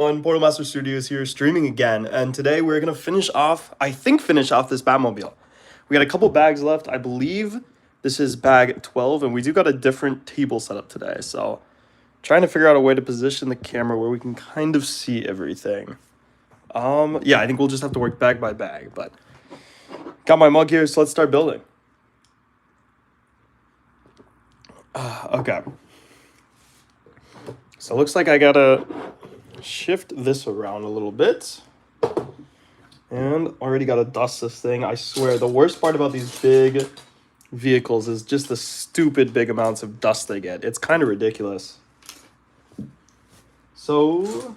On Portal Master Studios here, streaming again, and today we're gonna finish off this Batmobile. We got a couple bags left. I believe this is bag 12, and we do got a different table set up today, so trying to figure out a way to position the camera where we can kind of see everything. Yeah, I think we'll just have to work bag by bag, but got my mug here, so let's start building. Okay. So it looks like I gotta shift this around a little bit. And already gotta dust this thing. I swear, the worst part about these big vehicles is just the stupid big amounts of dust they get. It's kind of ridiculous. So,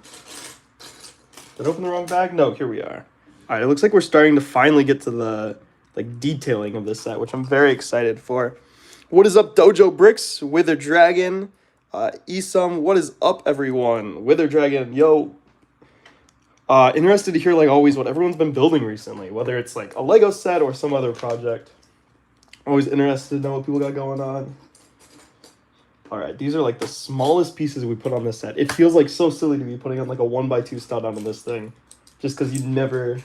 did I open the wrong bag? No, here we are. All right, it looks like we're starting to finally get to the detailing of this set, which I'm very excited for. What is up, Dojo Bricks, Wither Dragon, Isam, what is up, everyone? Wither Dragon, yo. Interested to hear, like always, what everyone's been building recently, whether it's like a Lego set or some other project. Always interested to know what people got going on. All right, these are like the smallest pieces we put on this set. It feels like so silly to be putting on like a 1x2 stud on this thing, just because you never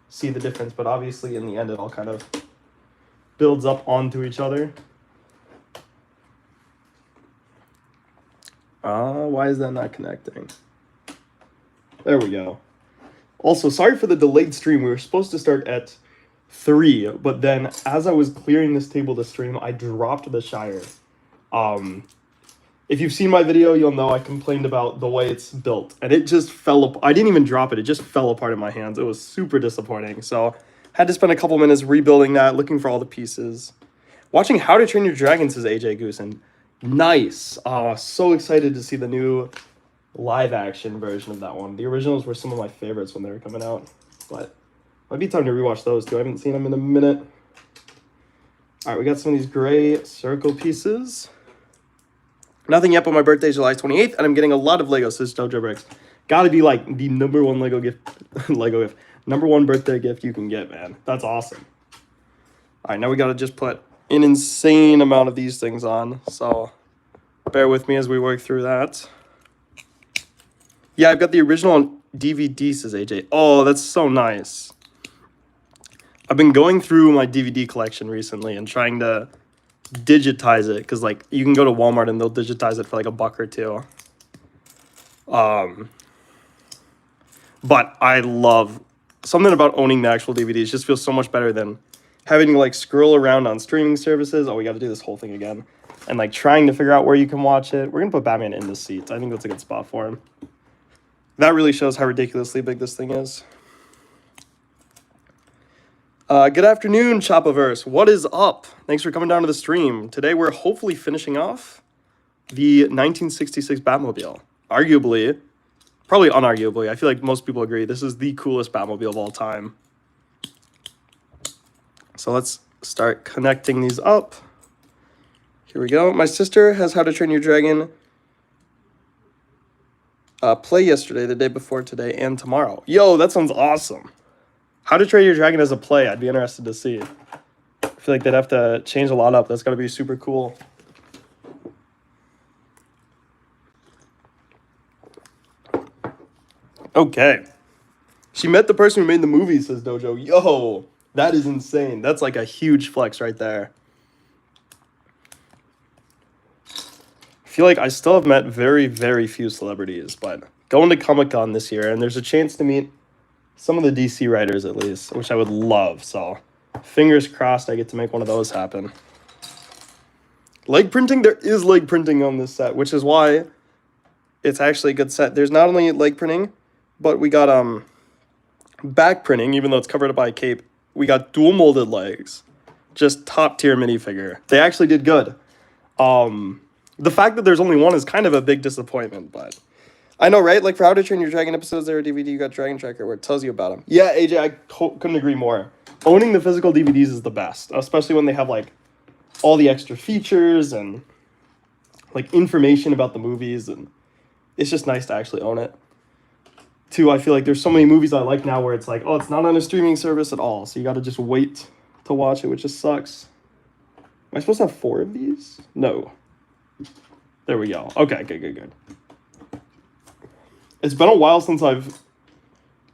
see the difference. But obviously, in the end, it all kind of builds up onto each other. Why is that not connecting? There we go. Also, sorry for the delayed stream. We were supposed to start at 3, but then as I was clearing this table to stream, I dropped the Shire. If you've seen my video, you'll know I complained about the way it's built, and it just fell apart. I didn't even drop it. It just fell apart in my hands. It was super disappointing. So had to spend a couple minutes rebuilding that, looking for all the pieces. Watching How to Train Your Dragon, says AJ Goosen. Nice. So excited to see the new live action version of that one. The originals were some of my favorites when they were coming out, but might be time to rewatch those too. I haven't seen them in a minute. All right, we got some of these gray circle pieces. Nothing yet, but my birthday is July 28th, and I'm getting a lot of Legos, says Dojo Bricks. Gotta be like the number one Lego gift, number one birthday gift you can get, man. That's awesome. All right, now we gotta just put an insane amount of these things on, so bear with me as we work through that. Yeah, I've got the original on DVD, says AJ. Oh, that's so nice. I've been going through my DVD collection recently and trying to digitize it, because like you can go to Walmart and they'll digitize it for like $1 or $2. But I love something about owning the actual DVDs. Just feels so much better than having to like scroll around on streaming services. Oh, we got to do this whole thing again, and like trying to figure out where you can watch it. We're gonna put Batman in the seats. I think that's a good spot for him. That really shows how ridiculously big this thing is. Good afternoon, Chopaverse. What is up? Thanks for coming down to the stream. Today we're hopefully finishing off the 1966 Batmobile. Arguably, probably unarguably, I feel like most people agree, this is the coolest Batmobile of all time. So let's start connecting these up. Here we go. My sister has How to Train Your Dragon play yesterday, the day before today, and tomorrow. Yo, that sounds awesome. How to Train Your Dragon as a play, I'd be interested to see. I feel like they'd have to change a lot up. That's got to be super cool. Okay. She met the person who made the movie, says Dojo. Yo, that is insane. That's like a huge flex right there. I feel like I still have met very, very few celebrities, but going to Comic-Con this year, and there's a chance to meet some of the DC writers at least, which I would love. So fingers crossed I get to make one of those happen. Leg printing? There is leg printing on this set, which is why it's actually a good set. There's not only leg printing, but we got back printing, even though it's covered up by a cape. We got dual molded legs. Just top tier minifigure. They actually did good. The fact that there's only one is kind of a big disappointment, but I know, right? Like for How to Train Your Dragon episodes, there are DVD, you got Dragon Tracker where it tells you about them. Yeah, AJ, I couldn't agree more. Owning the physical DVDs is the best, especially when they have like all the extra features and like information about the movies, and it's just nice to actually own it. Two, I feel like there's so many movies I like now where it's like, oh, it's not on a streaming service at all, so you got to just wait to watch it, which just sucks. Am I supposed to have 4 of these? No. There we go. Okay, good. It's been a while since I've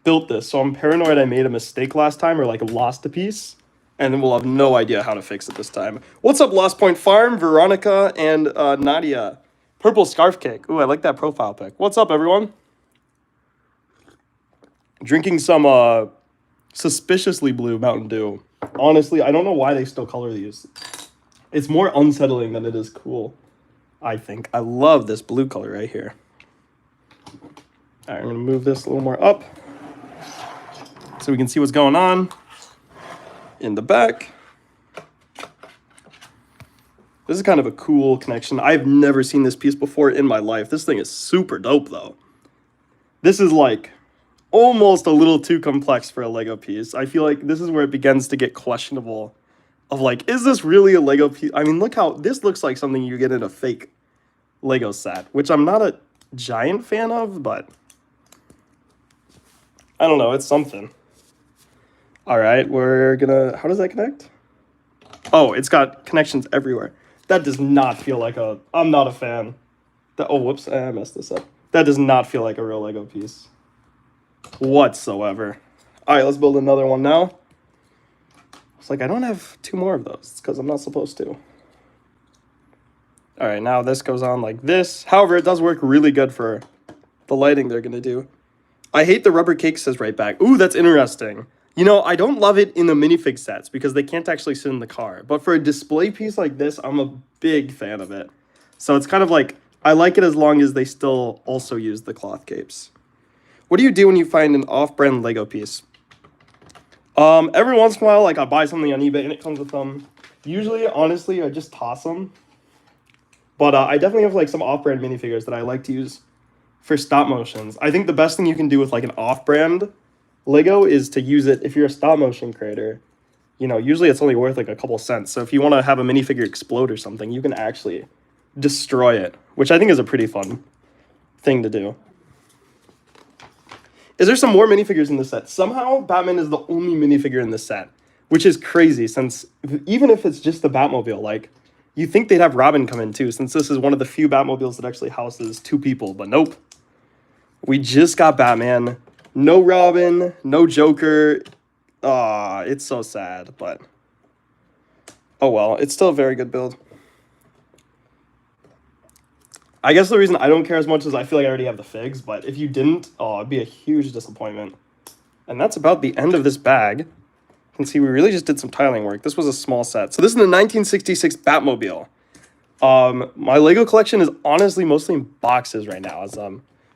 built this, so I'm paranoid I made a mistake last time or like lost a piece, and then we'll have no idea how to fix it this time. What's up, Lost Point Farm, Veronica, and Nadia? Purple Scarf Cake. Ooh, I like that profile pic. What's up, everyone? Drinking some suspiciously blue Mountain Dew. Honestly, I don't know why they still color these. It's more unsettling than it is cool, I think. I love this blue color right here. All right, I'm going to move this a little more up so we can see what's going on in the back. This is kind of a cool connection. I've never seen this piece before in my life. This thing is super dope, though. This is like almost a little too complex for a Lego piece. I feel like this is where it begins to get questionable of like, is this really a Lego piece? I mean, look how this looks like something you get in a fake Lego set, which I'm not a giant fan of, but I don't know, it's something. All right, we're gonna, how does that connect? Oh, it's got connections everywhere. That does not feel like a, I'm not a fan. Oh, whoops, I messed this up. That does not feel like a real Lego piece whatsoever. All right, let's build another one now. It's like, I don't have two more of those. It's because I'm not supposed to. All right, now this goes on like this. However, it does work really good for the lighting they're going to do. I hate the rubber cake, says right back. Ooh, that's interesting. You know, I don't love it in the minifig sets because they can't actually sit in the car. But for a display piece like this, I'm a big fan of it. So it's kind of like, I like it as long as they still also use the cloth capes. What do you do when you find an off-brand Lego piece? Every once in a while, like I buy something on eBay and it comes with them. Usually, honestly, I just toss them. But I definitely have like some off-brand minifigures that I like to use for stop motions. I think the best thing you can do with like an off-brand Lego is to use it if you're a stop motion creator. You know, usually it's only worth like a couple cents. So if you want to have a minifigure explode or something, you can actually destroy it, which I think is a pretty fun thing to do. Is there some more minifigures in this set? Somehow, Batman is the only minifigure in this set, which is crazy since even if it's just the Batmobile, like, you think they'd have Robin come in too, since this is one of the few Batmobiles that actually houses two people, but nope. We just got Batman. No Robin, no Joker. It's so sad, but oh well, it's still a very good build. I guess the reason I don't care as much is I feel like I already have the figs, but if you didn't, oh, it'd be a huge disappointment. And that's about the end of this bag. You can see we really just did some tiling work. This was a small set. So this is the 1966 Batmobile. My Lego collection is honestly mostly in boxes right now as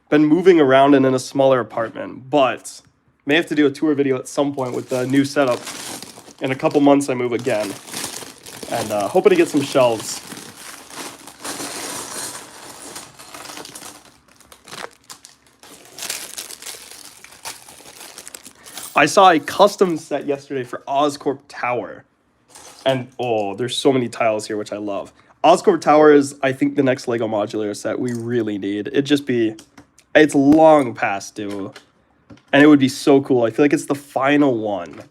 been moving around and in a smaller apartment, but may have to do a tour video at some point with the new setup. In a couple months I move again, and hoping to get some shelves. I saw a custom set yesterday for Oscorp Tower, and oh, there's so many tiles here, which I love. Oscorp Tower is, I think, the next Lego modular set we really need. It's long past due, and it would be so cool. I feel like it's the final one,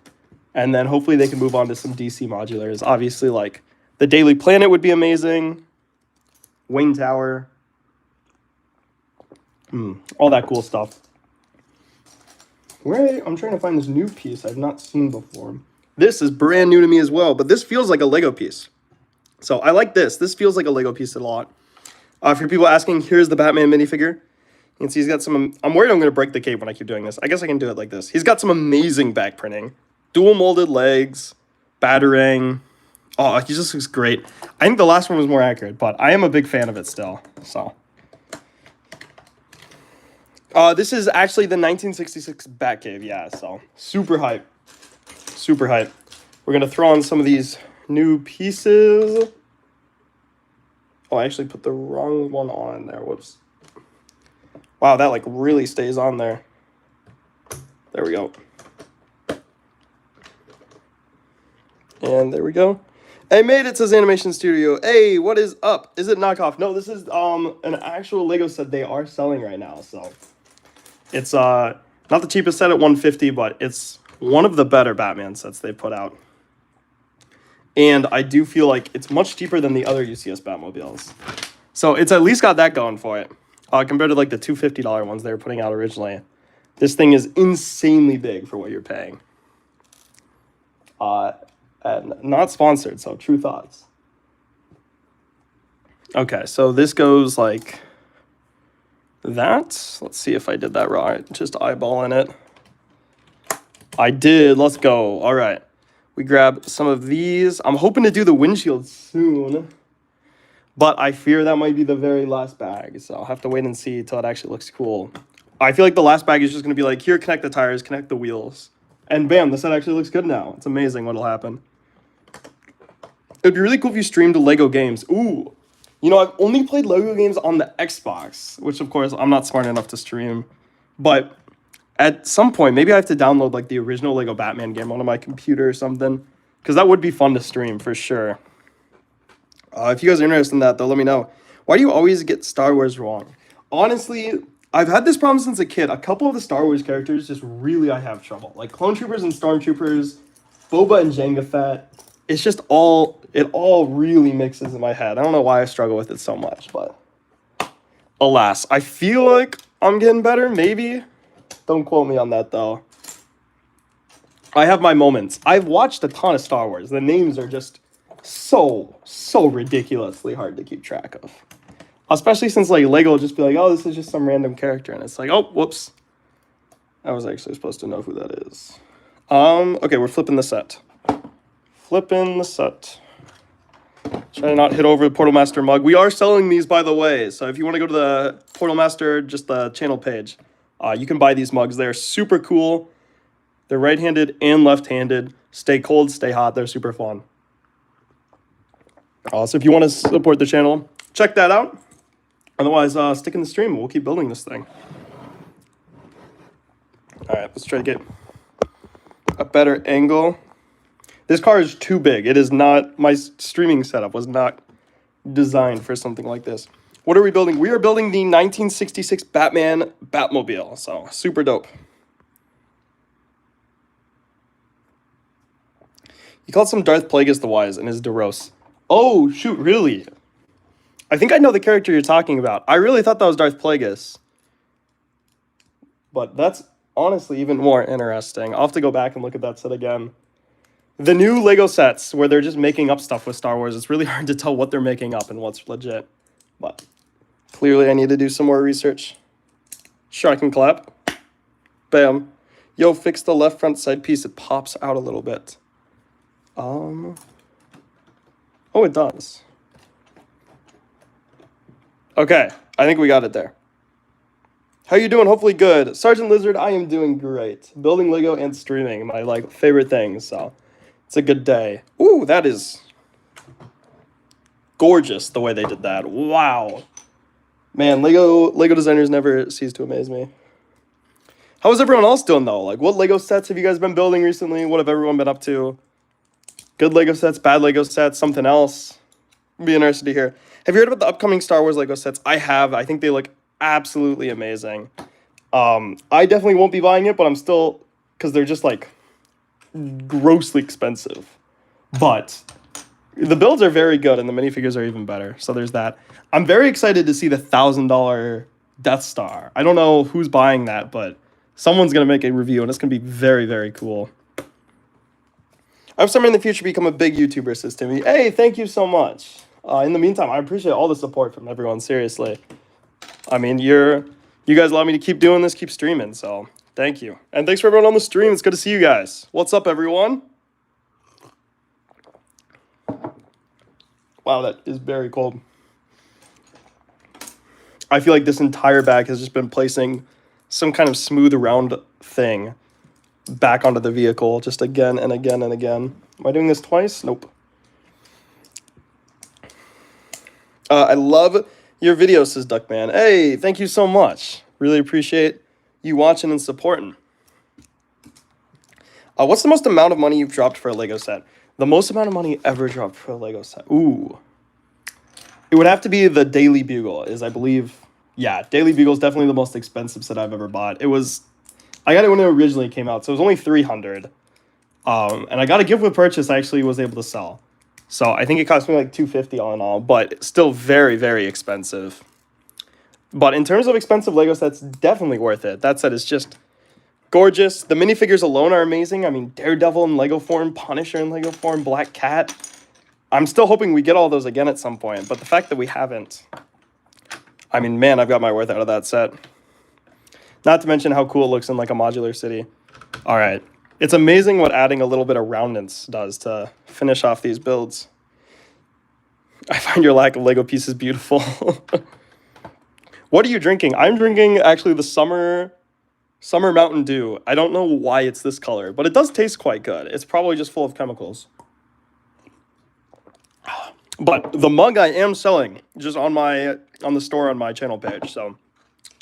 and then hopefully they can move on to some DC modulars. Obviously, like, the Daily Planet would be amazing. Wayne Tower. All that cool stuff. I'm trying to find this new piece I've not seen before. This is brand new to me as well, but this feels like a Lego piece. So I like this. This feels like a Lego piece a lot. For people asking, here's the Batman minifigure. You can see he's got some... I'm worried I'm going to break the cape when I keep doing this. I guess I can do it like this. He's got some amazing back printing. Dual molded legs. Batarang. Oh, he just looks great. I think the last one was more accurate, but I am a big fan of it still. So... this is actually the 1966 Batcave, yeah, so super hype. Super hype. We're going to throw on some of these new pieces. Oh, I actually put the wrong one on there, whoops. Wow, that like really stays on there. There we go. And there we go. Hey, made it, says Animation Studio. Hey, what is up? Is it knockoff? No, this is an actual Lego set they are selling right now, so... It's not the cheapest set at $150, but it's one of the better Batman sets they've put out. And I do feel like it's much cheaper than the other UCS Batmobiles. So it's at least got that going for it. compared to like the $250 ones they were putting out originally. This thing is insanely big for what you're paying. And not sponsored, so true thoughts. Okay, so this goes like that. Let's see if I did that right. Just eyeballing it. I did. Let's go. All right. We grab some of these. I'm hoping to do the windshield soon, but I fear that might be the very last bag, so I'll have to wait and see until it actually looks cool. I feel like the last bag is just going to be like, here, connect the tires, connect the wheels. And bam, the set actually looks good now. It's amazing what'll happen. It'd be really cool if you streamed Lego games. Ooh. You know, I've only played Lego games on the Xbox, which, of course, I'm not smart enough to stream. But at some point, maybe I have to download, like, the original Lego Batman game onto my computer or something. Because that would be fun to stream, for sure. If you guys are interested in that, though, let me know. Why do you always get Star Wars wrong? Honestly, I've had this problem since a kid. A couple of the Star Wars characters just really I have trouble. Like Clone Troopers and Stormtroopers, Boba and Jango Fett. It's just it all really mixes in my head. I don't know why I struggle with it so much, but alas, I feel like I'm getting better, maybe. Don't quote me on that, though. I have my moments. I've watched a ton of Star Wars. The names are just so ridiculously hard to keep track of. Especially since, like, Lego will just be like, oh, this is just some random character. And it's like, oh, whoops. I was actually supposed to know who that is. Okay, we're flipping the set. Flipping the set. Try to not hit over the Portal Master mug. We are selling these, by the way. So if you want to go to the Portal Master, just the channel page, you can buy these mugs. They're super cool. They're right-handed and left-handed. Stay cold, stay hot. They're super fun. So if you want to support the channel, check that out. Otherwise, stick in the stream and we'll keep building this thing. All right, let's try to get a better angle. This car is too big. It is not, my streaming setup was not designed for something like this. What are we building? We are building the 1966 Batman Batmobile. So, super dope. He called some Darth Plagueis the Wise and his DeRose. Oh, shoot, really? I think I know the character you're talking about. I really thought that was Darth Plagueis. But that's honestly even more interesting. I'll have to go back and look at that set again. The new Lego sets where they're just making up stuff with Star Wars, it's really hard to tell what they're making up and what's legit. But clearly I need to do some more research. Sure, I can clap. Bam. Yo, fix the left front side piece. It pops out a little bit. Oh, it does. Okay, I think we got it there. How you doing? Hopefully good. Sergeant Lizard, I am doing great. Building Lego and streaming, my favorite things, so it's a good day. Ooh, that is gorgeous the way they did that. Wow. Man, Lego designers never cease to amaze me. How is everyone else doing though? Like, what Lego sets have you guys been building recently? What have everyone been up to? Good Lego sets, bad Lego sets, something else? I'd be interested to hear. Have you heard about the upcoming Star Wars Lego sets? I have. I think they look absolutely amazing. I definitely won't be buying it, but I'm still, because they're just like grossly expensive. But the builds are very good and the minifigures are even better. So there's that. I'm very excited to see the $1,000 Death Star. I don't know who's buying that, but someone's going to make a review and it's going to be very, very cool. I have someone in the future become a big YouTuber, says Timmy. Hey, thank you so much. In the meantime, I appreciate all the support from everyone, seriously. I mean, you guys allow me to keep doing this, keep streaming, so thank you. And thanks for everyone on the stream. It's good to see you guys. What's up, everyone? Wow, that is very cold. I feel like this entire bag has just been placing some kind of smooth round thing back onto the vehicle just again and again and again. Am I doing this twice? Nope. I love your video, says Duckman. Hey, thank you so much. Really appreciate you watching and supporting. What's the most amount of money you've dropped for a Lego set? The most amount of money ever dropped for a Lego set. Ooh. It would have to be the Daily Bugle, is I believe. Yeah, Daily Bugle is definitely the most expensive set I've ever bought. It was, I got it when it originally came out, so it was only $300. And I got a gift with purchase I actually was able to sell. So I think it cost me like $250 all in all, but still very, very expensive. But in terms of expensive Lego sets, definitely worth it. That set is just gorgeous. The minifigures alone are amazing. I mean, Daredevil in Lego form, Punisher in Lego form, Black Cat. I'm still hoping we get all those again at some point, but the fact that we haven't, I mean, man, I've got my worth out of that set. Not to mention how cool it looks in like a modular city. All right. It's amazing what adding a little bit of roundness does to finish off these builds. I find your lack of Lego pieces beautiful. What are you drinking? I'm drinking actually the summer Mountain Dew. I don't know why it's this color, but it does taste quite good. It's probably just full of chemicals. But the mug I am selling just on the store on my channel page. So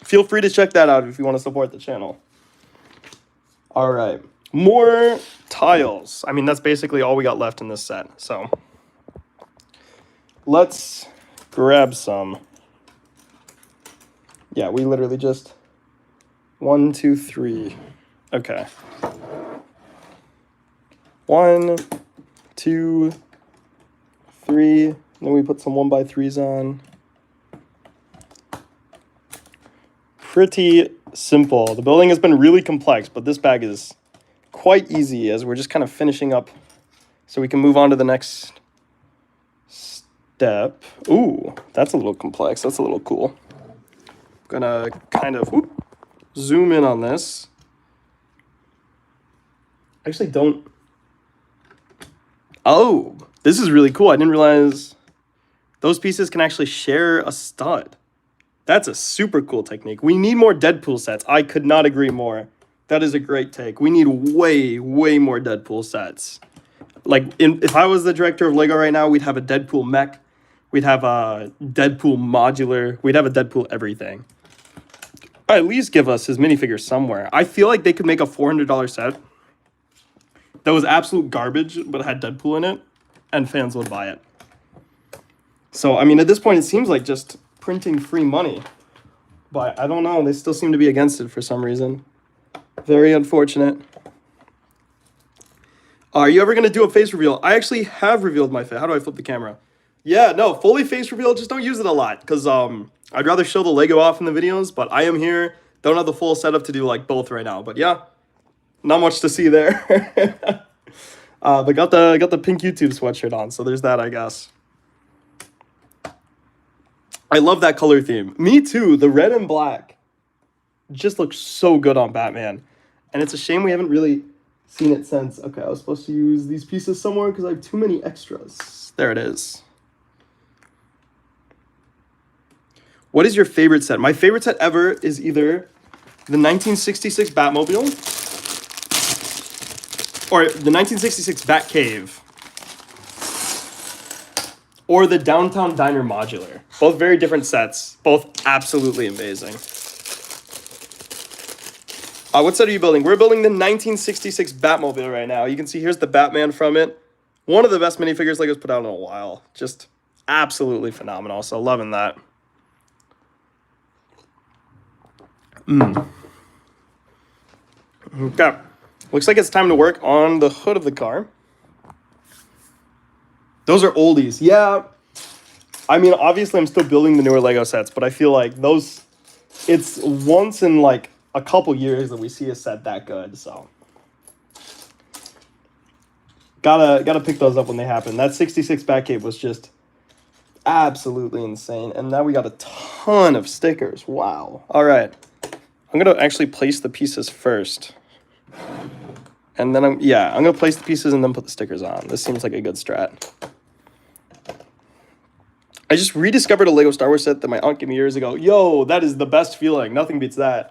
feel free to check that out if you want to support the channel. All right. More tiles. I mean, that's basically all we got left in this set. So let's grab some. Yeah, we literally just 1, 2, 3. Okay. 1, 2, 3. Then we put some 1x3s on. Pretty simple. The building has been really complex, but this bag is quite easy as we're just kind of finishing up so we can move on to the next step. Ooh, that's a little complex. That's a little cool. I'm gonna kind of zoom in on this. I actually don't. Oh, this is really cool. I didn't realize those pieces can actually share a stud. That's a super cool technique. We need more Deadpool sets. I could not agree more. That is a great take. We need way, way more Deadpool sets. Like, if I was the director of Lego right now, we'd have a Deadpool mech. We'd have a Deadpool modular. We'd have a Deadpool everything. At least give us his minifigure somewhere. I feel like they could make a $400 set that was absolute garbage, but had Deadpool in it, and fans would buy it. So, I mean, at this point, it seems like just printing free money. But I don't know. They still seem to be against it for some reason. Very unfortunate. Are you ever going to do a face reveal? I actually have revealed my face. How do I flip the camera? Yeah, no, fully face reveal. Just don't use it a lot because I'd rather show the Lego off in the videos. But I am here. Don't have the full setup to do like both right now. But yeah, not much to see there. But got the pink YouTube sweatshirt on. So there's that, I guess. I love that color theme. Me too. The red and black just looks so good on Batman. And it's a shame we haven't really seen it since. Okay, I was supposed to use these pieces somewhere because I have too many extras. There it is. What is your favorite set? My favorite set ever is either the 1966 Batmobile or the 1966 Batcave or the Downtown Diner Modular. Both very different sets. Both absolutely amazing. What set are you building? We're building the 1966 Batmobile right now. You can see here's the Batman from it. One of the best minifigures Lego's put out in a while. Just absolutely phenomenal. So loving that. Okay. Looks like it's time to work on the hood of the car. Those are oldies. Yeah. I mean, obviously I'm still building the newer Lego sets, but I feel like those, it's once in like a couple years that we see a set that good, so gotta pick those up when they happen. That 66 Batcave was just absolutely insane, and now we got a ton of stickers. Wow. All right, I'm gonna actually place the pieces first, and then I'm gonna place the pieces and then put the stickers on. This seems like a good strat. I just rediscovered a Lego Star Wars set that my aunt gave me years ago. Yo, that is the best feeling. Nothing beats that.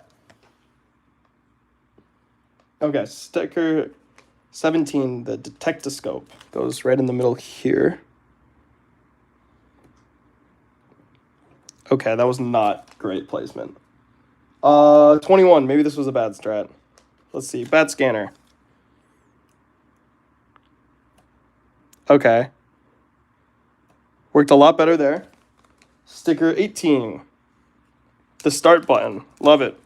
Okay, sticker 17, the detectoscope, goes right in the middle here. Okay, that was not great placement. 21, maybe this was a bad strat. Let's see, bat scanner. Okay. Worked a lot better there. Sticker 18. The start button, love it.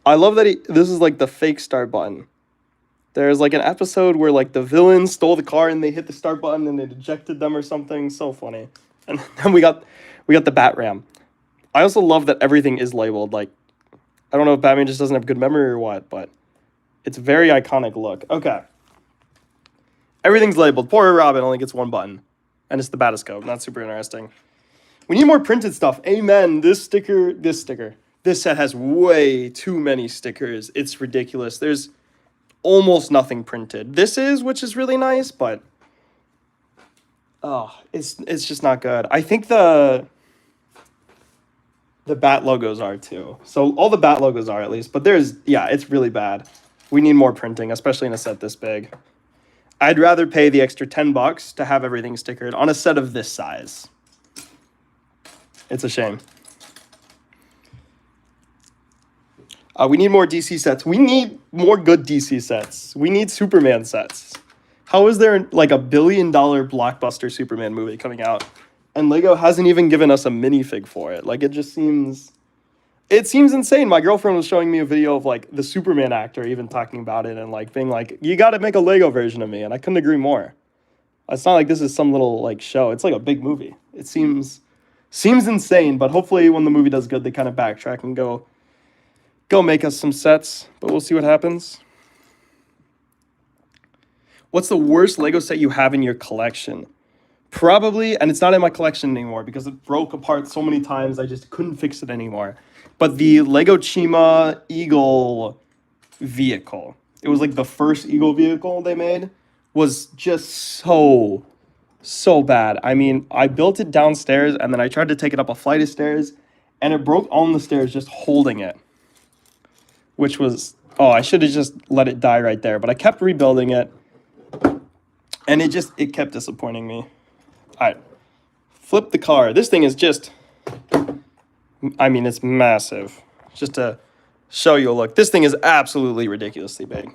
I love that this is like the fake start button. There's like an episode where like the villains stole the car and they hit the start button and it ejected them or something. So funny. And then we got the bat ram. I also love that everything is labeled. Like, I don't know if Batman just doesn't have good memory or what, but it's a very iconic look. Okay. Everything's labeled. Poor Robin only gets one button. And it's the Batiscope. Not super interesting. We need more printed stuff. Amen. This set has way too many stickers. It's ridiculous. There's almost nothing printed. Which is really nice, but oh, it's just not good. I think the Bat logos are too. So all the Bat logos are at least, but it's really bad. We need more printing, especially in a set this big. I'd rather pay the extra $10 to have everything stickered on a set of this size. It's a shame. We need more DC sets. We need more good DC sets. We need Superman sets. How is there like $1 billion blockbuster Superman movie coming out, and Lego hasn't even given us a minifig for it? Like, it seems insane. My girlfriend was showing me a video of like the Superman actor even talking about it and like being like, you got to make a Lego version of me, and I couldn't agree more. It's not like this is some little like show. It's like a big movie. It seems insane, but hopefully when the movie does good, they kind of backtrack and go make us some sets, but we'll see what happens. What's the worst Lego set you have in your collection? Probably, and it's not in my collection anymore because it broke apart so many times I just couldn't fix it anymore. But the Lego Chima Eagle vehicle, it was like the first Eagle vehicle they made, was just so bad. I mean, I built it downstairs and then I tried to take it up a flight of stairs and it broke on the stairs just holding it. Which was, I should have just let it die right there. But I kept rebuilding it. And it kept disappointing me. All right. Flip the car. This thing is just, I mean, it's massive. Just to show you a look. This thing is absolutely ridiculously big.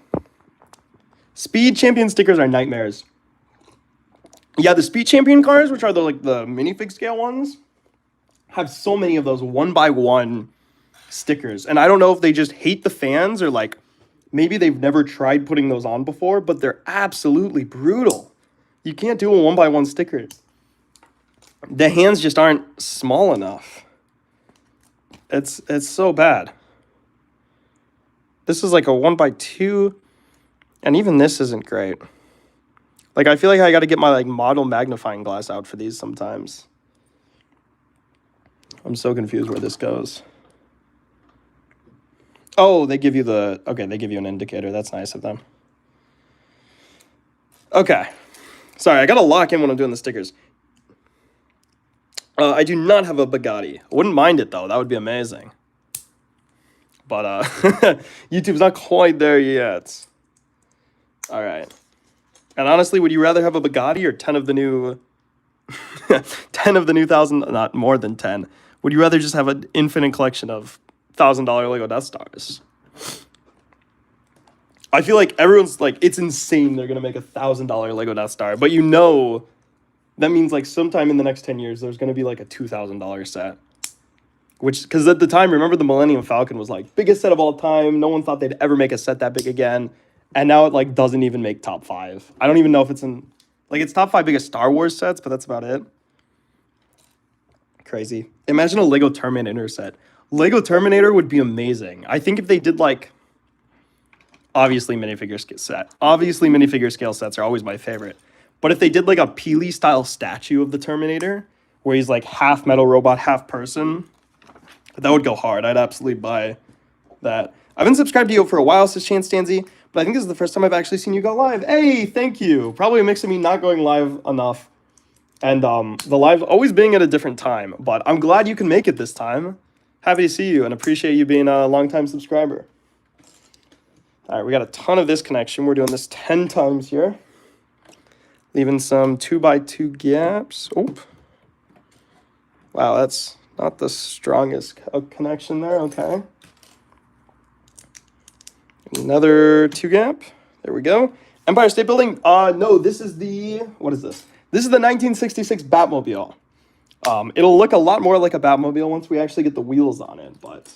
Speed Champion stickers are nightmares. Yeah, the Speed Champion cars, which are the minifig scale ones, have so many of those 1x1 stickers. And I don't know if they just hate the fans or like maybe they've never tried putting those on before, but they're absolutely brutal. You can't do a 1x1 sticker. The hands just aren't small enough. It's so bad. This is like a 1x2, and even this isn't great. Like, I feel like I got to get my like model magnifying glass out for these sometimes. I'm so confused where this goes. Oh, they give you they give you an indicator. That's nice of them. Okay. Sorry, I got to lock in when I'm doing the stickers. I do not have a Bugatti. I wouldn't mind it, though. That would be amazing. But YouTube's not quite there yet. All right. And honestly, would you rather have a Bugatti or 10 of the new 10 of the new thousand, not more than 10? Would you rather just have an infinite collection of $1,000 Lego Death Stars? I feel like everyone's like, it's insane they're going to make a $1,000 Lego Death Star. But you know, that means like sometime in the next 10 years, there's going to be like a $2,000 set. Which, because at the time, remember the Millennium Falcon was like, biggest set of all time. No one thought they'd ever make a set that big again. And now it like doesn't even make top 5. I don't even know if it's in, like, it's top 5 biggest Star Wars sets, but that's about it. Crazy. Imagine a Lego Terminator set. Lego Terminator would be amazing. I think if they did like, obviously minifigure scale sets are always my favorite. But if they did like a Peely style statue of the Terminator, where he's like half metal robot, half person, that would go hard. I'd absolutely buy that. I've been subscribed to you for a while, says Chance Stanzi, but I think this is the first time I've actually seen you go live. Hey, thank you. Probably a mix of me not going live enough and the live always being at a different time. But I'm glad you can make it this time. Happy to see you and appreciate you being a longtime subscriber. All right, we got a ton of this connection. We're doing this 10 times here. Leaving some 2x2 gaps. Oh. Wow, that's not the strongest connection there. Okay. Another 2 gap. There we go. Empire State Building. No, this is the, what is this? This is the 1966 Batmobile. It'll look a lot more like a Batmobile once we actually get the wheels on it, but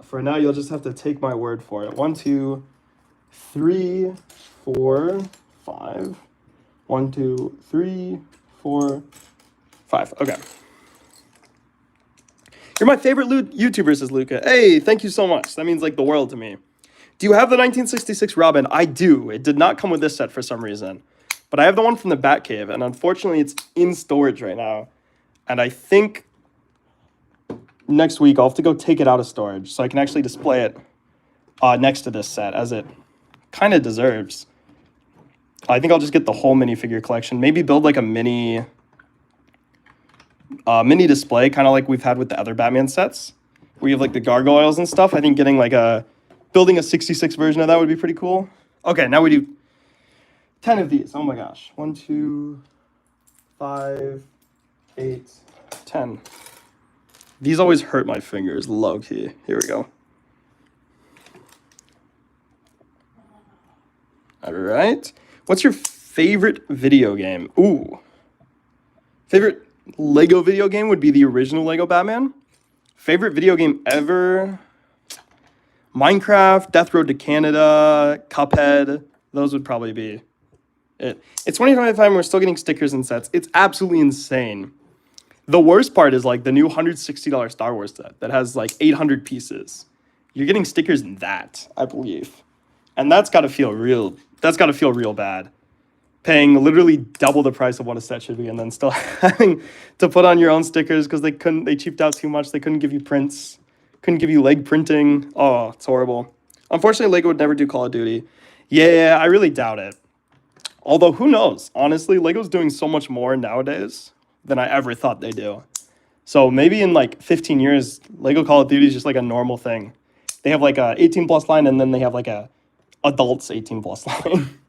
for now, you'll just have to take my word for it. 1, 2, 3, 4, 5. 1, 2, 3, 4, 5. Okay. You're my favorite YouTuber, says Luca. Hey, thank you so much. That means like the world to me. Do you have the 1966 Robin? I do. It did not come with this set for some reason. But I have the one from the Batcave, and unfortunately it's in storage right now. And I think next week I'll have to go take it out of storage so I can actually display it next to this set, as it kind of deserves. I think I'll just get the whole minifigure collection. Maybe build like a mini display, kind of like we've had with the other Batman sets, where you have like the gargoyles and stuff. I think getting like building a 66 version of that would be pretty cool. Okay, now we do 10 of these. Oh my gosh. 1, 2, 5, 8, 10. These always hurt my fingers, low key. Here we go. All right. What's your favorite video game? Ooh. Favorite Lego video game would be the original Lego Batman. Favorite video game ever? Minecraft, Death Road to Canada, Cuphead. Those would probably be it. It's 2025 and we're still getting stickers and sets. It's absolutely insane. The worst part is like the new $160 Star Wars set that has like 800 pieces. You're getting stickers in that, I believe. And that's got to feel real bad. Paying literally double the price of what a set should be and then still having to put on your own stickers because they cheaped out too much. They couldn't give you prints, couldn't give you leg printing. Oh, it's horrible. Unfortunately, Lego would never do Call of Duty. Yeah, I really doubt it. Although, who knows? Honestly, Lego's doing so much more nowadays than I ever thought they do. So maybe in like 15 years, Lego Call of Duty is just like a normal thing. They have like a 18 plus line and then they have like a adults 18 plus line.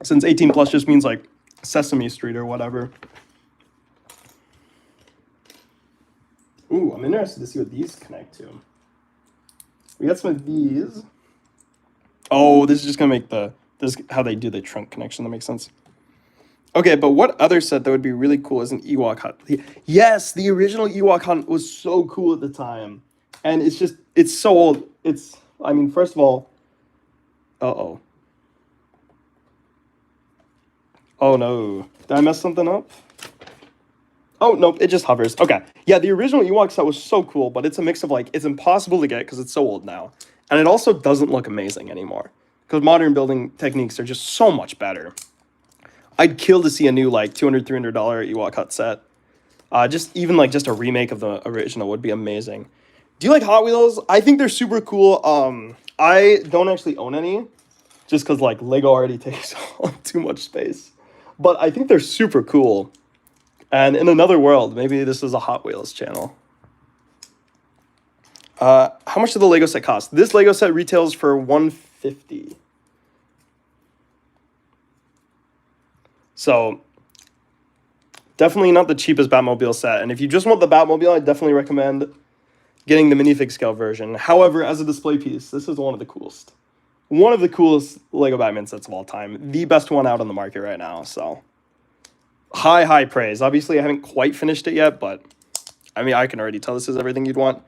Since 18 plus just means like Sesame Street or whatever. Ooh, I'm interested to see what these connect to. We got some of these. Oh, this is just gonna make this is how they do the trunk connection. That makes sense. Okay, but what other set that would be really cool is an Ewok Hunt? Yes, the original Ewok Hunt was so cool at the time. And it's so old. I mean, first of all, uh-oh. Oh no, did I mess something up? Oh, nope, it just hovers. Okay, yeah, the original Ewok set was so cool, but it's a mix of like, it's impossible to get because it's so old now. And it also doesn't look amazing anymore because modern building techniques are just so much better. I'd kill to see a new like $200, $300 Ewok Hut set. Just a remake of the original would be amazing. Do you like Hot Wheels? I think they're super cool. I don't actually own any just because like Lego already takes too much space. But I think they're super cool. And in another world, maybe this is a Hot Wheels channel. How much did the Lego set cost? This Lego set retails for $150. So, definitely not the cheapest Batmobile set. And if you just want the Batmobile, I definitely recommend getting the minifig scale version. However, as a display piece, this is one of the coolest. One of the coolest Lego Batman sets of all time. The best one out on the market right now. So, high praise. Obviously, I haven't quite finished it yet, but I mean, I can already tell this is everything you'd want.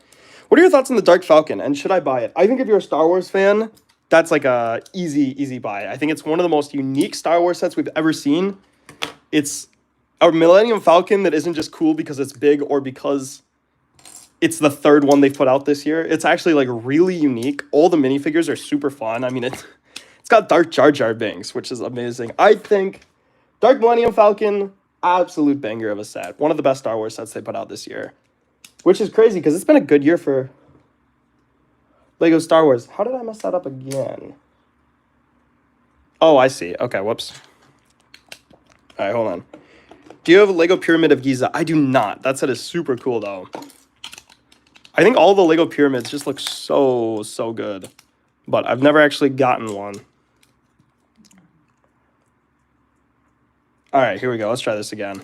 What are your thoughts on the Dark Falcon, and should I buy it? I think if you're a Star Wars fan, that's like a easy buy. I think it's one of the most unique Star Wars sets we've ever seen. It's a Millennium Falcon that isn't just cool because it's big or because it's the third one they've put out this year. It's actually like really unique. All the minifigures are super fun. I mean, it's got Dark Jar Jar Binks, which is amazing. I think Dark Millennium Falcon, absolute banger of a set. One of the best Star Wars sets they put out this year. Which is crazy because it's been a good year for Lego Star Wars. How did I mess that up again? Oh, I see. Okay, whoops. All right, hold on. Do you have a Lego Pyramid of Giza? I do not. That set is super cool, though. I think all the Lego pyramids just look so good. But I've never actually gotten one. All right, here we go. Let's try this again.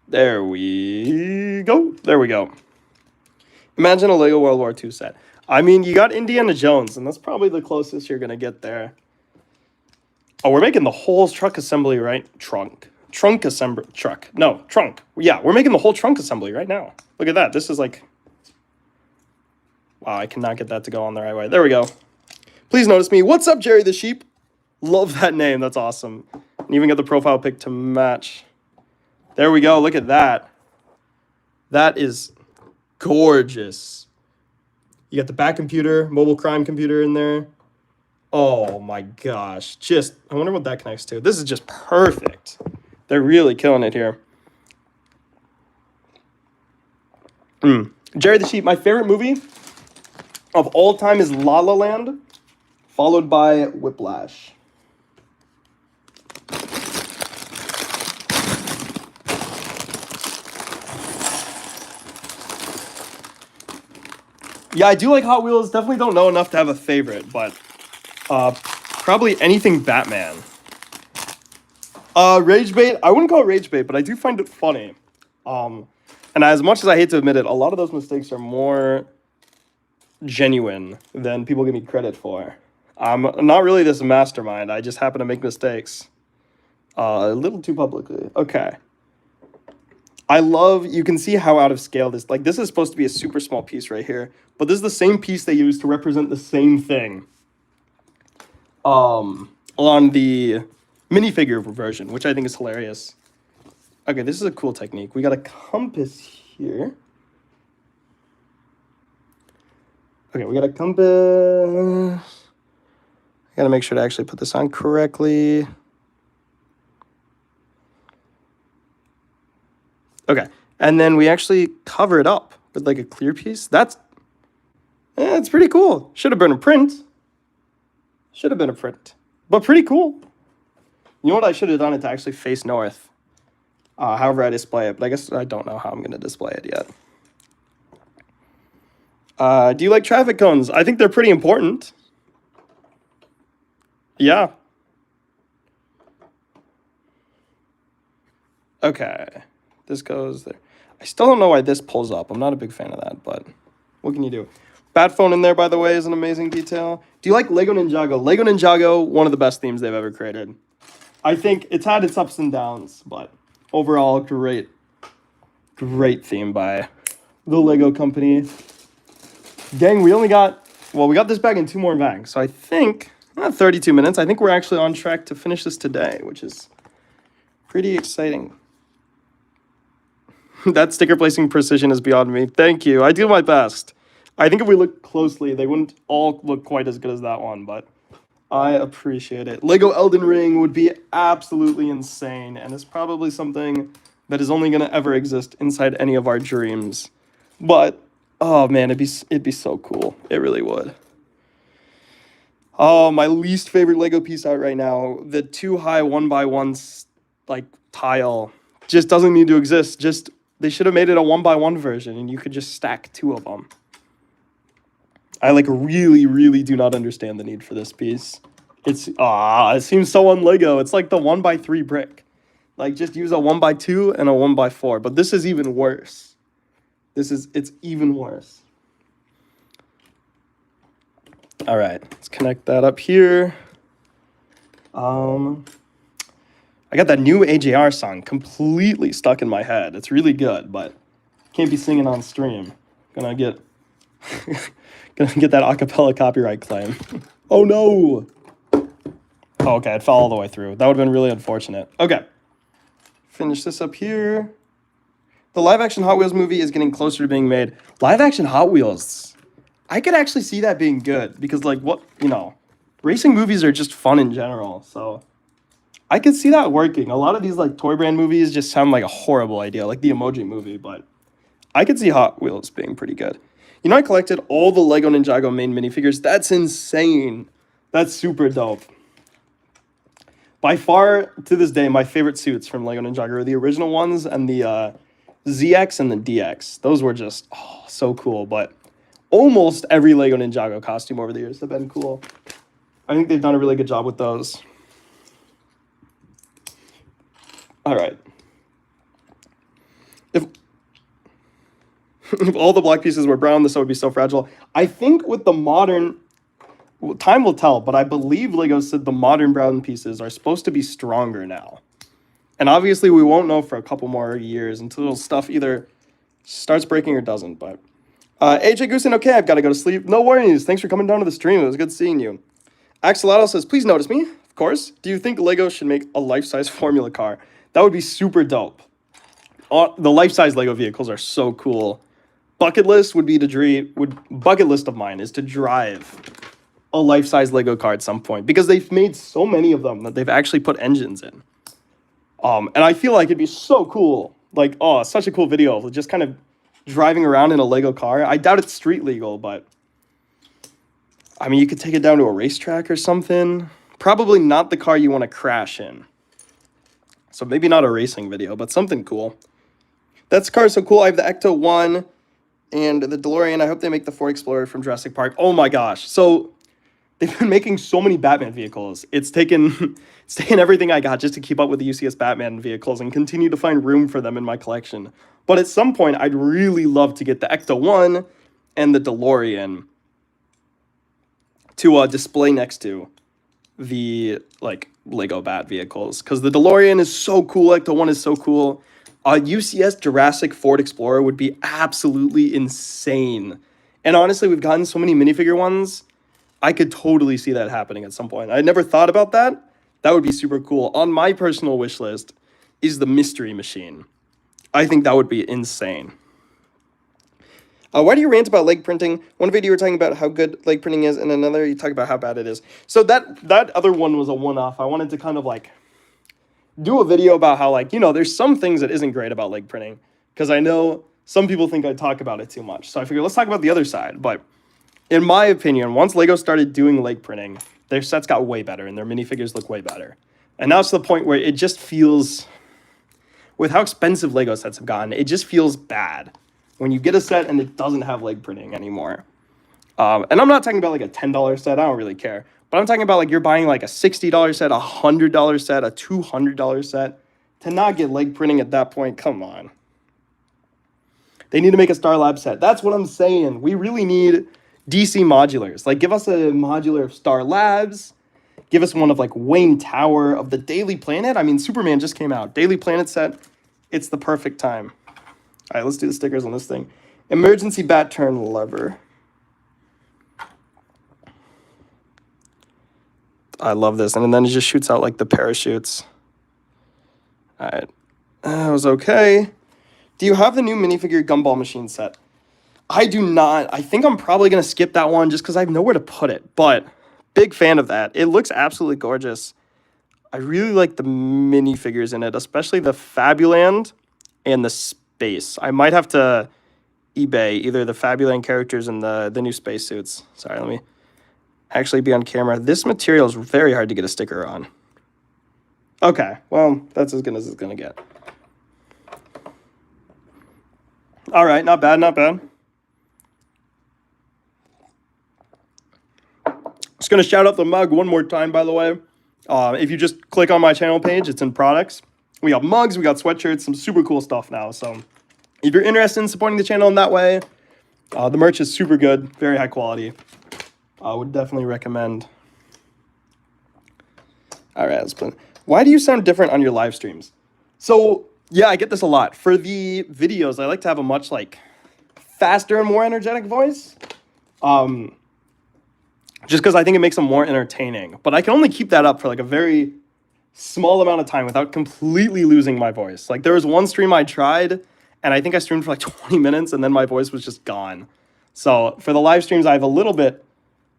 There we go. There we go. Imagine a Lego World War II set. I mean, you got Indiana Jones, and that's probably the closest you're going to get there. Oh, we're making the whole truck assembly, right? Trunk assembly. Truck. No, trunk. Yeah, we're making the whole trunk assembly right now. Look at that. This is like... Wow, I cannot get that to go on the right way. There we go. Please notice me. What's up, Jerry the Sheep? Love that name. That's awesome. And even get the profile pic to match. There we go. Look at that. That is gorgeous. You got the back computer, mobile crime computer in there. Oh my gosh. Just, I wonder what that connects to. This is just perfect. They're really killing it here. Jerry the Sheep, my favorite movie of all time is La La Land, followed by Whiplash. Yeah, I do like Hot Wheels. Definitely don't know enough to have a favorite, but probably anything Batman. Rage bait. I wouldn't call it rage bait, but I do find it funny. And as much as I hate to admit it, a lot of those mistakes are more genuine than people give me credit for. I'm not really this mastermind. I just happen to make mistakes. A little too publicly. Okay. I love, you can see how out of scale this, like this is supposed to be a super small piece right here, but this is the same piece they use to represent the same thing. On the minifigure version, which I think is hilarious. Okay, this is a cool technique. We got a compass here. Okay, we got a compass. I gotta make sure to actually put this on correctly. Okay, and then we actually cover it up with like a clear piece. That's pretty cool. Should have been a print. Should have been a print, but pretty cool. You know what I should have done it to actually face north. However I display it, but I guess I don't know how I'm going to display it yet. Do you like traffic cones? I think they're pretty important. Yeah. Okay. This goes there. I still don't know why this pulls up. I'm not a big fan of that, but what can you do? Bat phone in there, by the way, is an amazing detail. Do you like Lego Ninjago? Lego Ninjago, one of the best themes they've ever created. I think it's had its ups and downs, but overall, great theme by the Lego company. Gang, we got this bag in 2 more bags. So I think, 32 minutes. I think we're actually on track to finish this today, which is pretty exciting. That sticker placing precision is beyond me. Thank you. I do my best. I think if we look closely, they wouldn't all look quite as good as that one, but I appreciate it. Lego Elden Ring would be absolutely insane, and it's probably something that is only going to ever exist inside any of our dreams. But, oh man, it'd be so cool. It really would. Oh, my least favorite Lego piece out right now, the too high 1x1 like tile, just doesn't need to exist. They should have made it a 1x1 version, and you could just stack 2 of them. I really, really do not understand the need for this piece. It seems so un-Lego. It's like the 1x3 brick. Like, just use a 1x2 and a 1x4. But this is even worse. It's even worse. All right, let's connect that up here. I got that new AJR song completely stuck in my head. It's really good, but can't be singing on stream. Gonna get that acapella copyright claim. Oh no! Oh, okay, it fell all the way through. That would have been really unfortunate. Okay, finish this up here. The live-action Hot Wheels movie is getting closer to being made. Live-action Hot Wheels. I could actually see that being good because, like, racing movies are just fun in general. So I could see that working. A lot of these, like, toy brand movies just sound like a horrible idea, like the Emoji Movie, but I could see Hot Wheels being pretty good. You know, I collected all the Lego Ninjago main minifigures. That's insane. That's super dope. By far, to this day, my favorite suits from Lego Ninjago are the original ones and the ZX and the DX. Those were just so cool, but almost every Lego Ninjago costume over the years have been cool. I think they've done a really good job with those. All right. If all the black pieces were brown, this would be so fragile. I think with the modern, time will tell, but I believe Lego said the modern brown pieces are supposed to be stronger now. And obviously we won't know for a couple more years until stuff either starts breaking or doesn't, but AJ Goosen, okay, I've got to go to sleep. No worries. Thanks for coming down to the stream. It was good seeing you. Axolotl says, please notice me. Of course. Do you think Lego should make a life-size formula car? That would be super dope. The life-size Lego vehicles are so cool. Bucket list would be bucket list of mine is to drive a life-size Lego car at some point, because they've made so many of them that they've actually put engines in. And I feel like it'd be so cool. Like, oh, such a cool video of just kind of driving around in a Lego car. I doubt it's street legal, but I mean, you could take it down to a racetrack or something. Probably not the car you want to crash in. So maybe not a racing video, but something cool. That car is so cool. I have the Ecto 1 and the DeLorean. I hope they make the Ford Explorer from Jurassic Park. Oh my gosh. So they've been making so many Batman vehicles. It's taken everything I got just to keep up with the UCS Batman vehicles and continue to find room for them in my collection. But at some point, I'd really love to get the Ecto 1 and the DeLorean to display next to the like Lego Bat vehicles, because the DeLorean is so cool. Ecto 1 is so cool. UCS Jurassic Ford Explorer would be absolutely insane. And honestly, we've gotten so many minifigure ones. I could totally see that happening at some point. I never thought about that. That would be super cool. On my personal wish list is the Mystery Machine. I think that would be insane. Why do you rant about leg printing? One video you were talking about how good leg printing is, and another you talk about how bad it is. So that other one was a one-off. I wanted to kind of like do a video about how, like, you know, there's some things that isn't great about leg printing, because I know some people think I talk about it too much. So I figured let's talk about the other side. But in my opinion, once Lego started doing leg printing, their sets got way better and their minifigures look way better. And now it's to the point where it just feels, with how expensive Lego sets have gotten, it just feels bad when you get a set and it doesn't have leg printing anymore. And I'm not talking about like a $10 set. I don't really care. But I'm talking about like you're buying like a $60 set, a $100 set, a $200 set. To not get leg printing at that point, come on. They need to make a Star Lab set. That's what I'm saying. We really need DC modulars. Like, give us a modular of Star Labs. Give us one of like Wayne Tower, of the Daily Planet. I mean, Superman just came out. Daily Planet set. It's the perfect time. All right, let's do the stickers on this thing. Emergency bat turn lever. I love this. And then it just shoots out like the parachutes. All right. That was okay. Do you have the new minifigure gumball machine set? I do not. I think I'm probably going to skip that one just because I have nowhere to put it. But big fan of that. It looks absolutely gorgeous. I really like the minifigures in it, especially the Fabuland and the Space. I might have to eBay either the Fabuland characters and the new spacesuits. Sorry, let me actually be on camera. This material is very hard to get a sticker on. Okay, well, that's as good as it's going to get. All right, not bad, not bad. Just going to shout out the mug one more time, by the way. If you just click on my channel page, it's in products. We got mugs, we got sweatshirts, some super cool stuff now. So if you're interested in supporting the channel in that way, the merch is super good, very high quality. I would definitely recommend. All right, let's play. Why do you sound different on your live streams? So, yeah, I get this a lot. For the videos, I like to have a much, like, faster and more energetic voice. Just because I think it makes them more entertaining. But I can only keep that up for, like, a very small amount of time without completely losing my voice. Like, there was one stream I tried, and I think I streamed for, like, 20 minutes, and then my voice was just gone. So, for the live streams, I have a little bit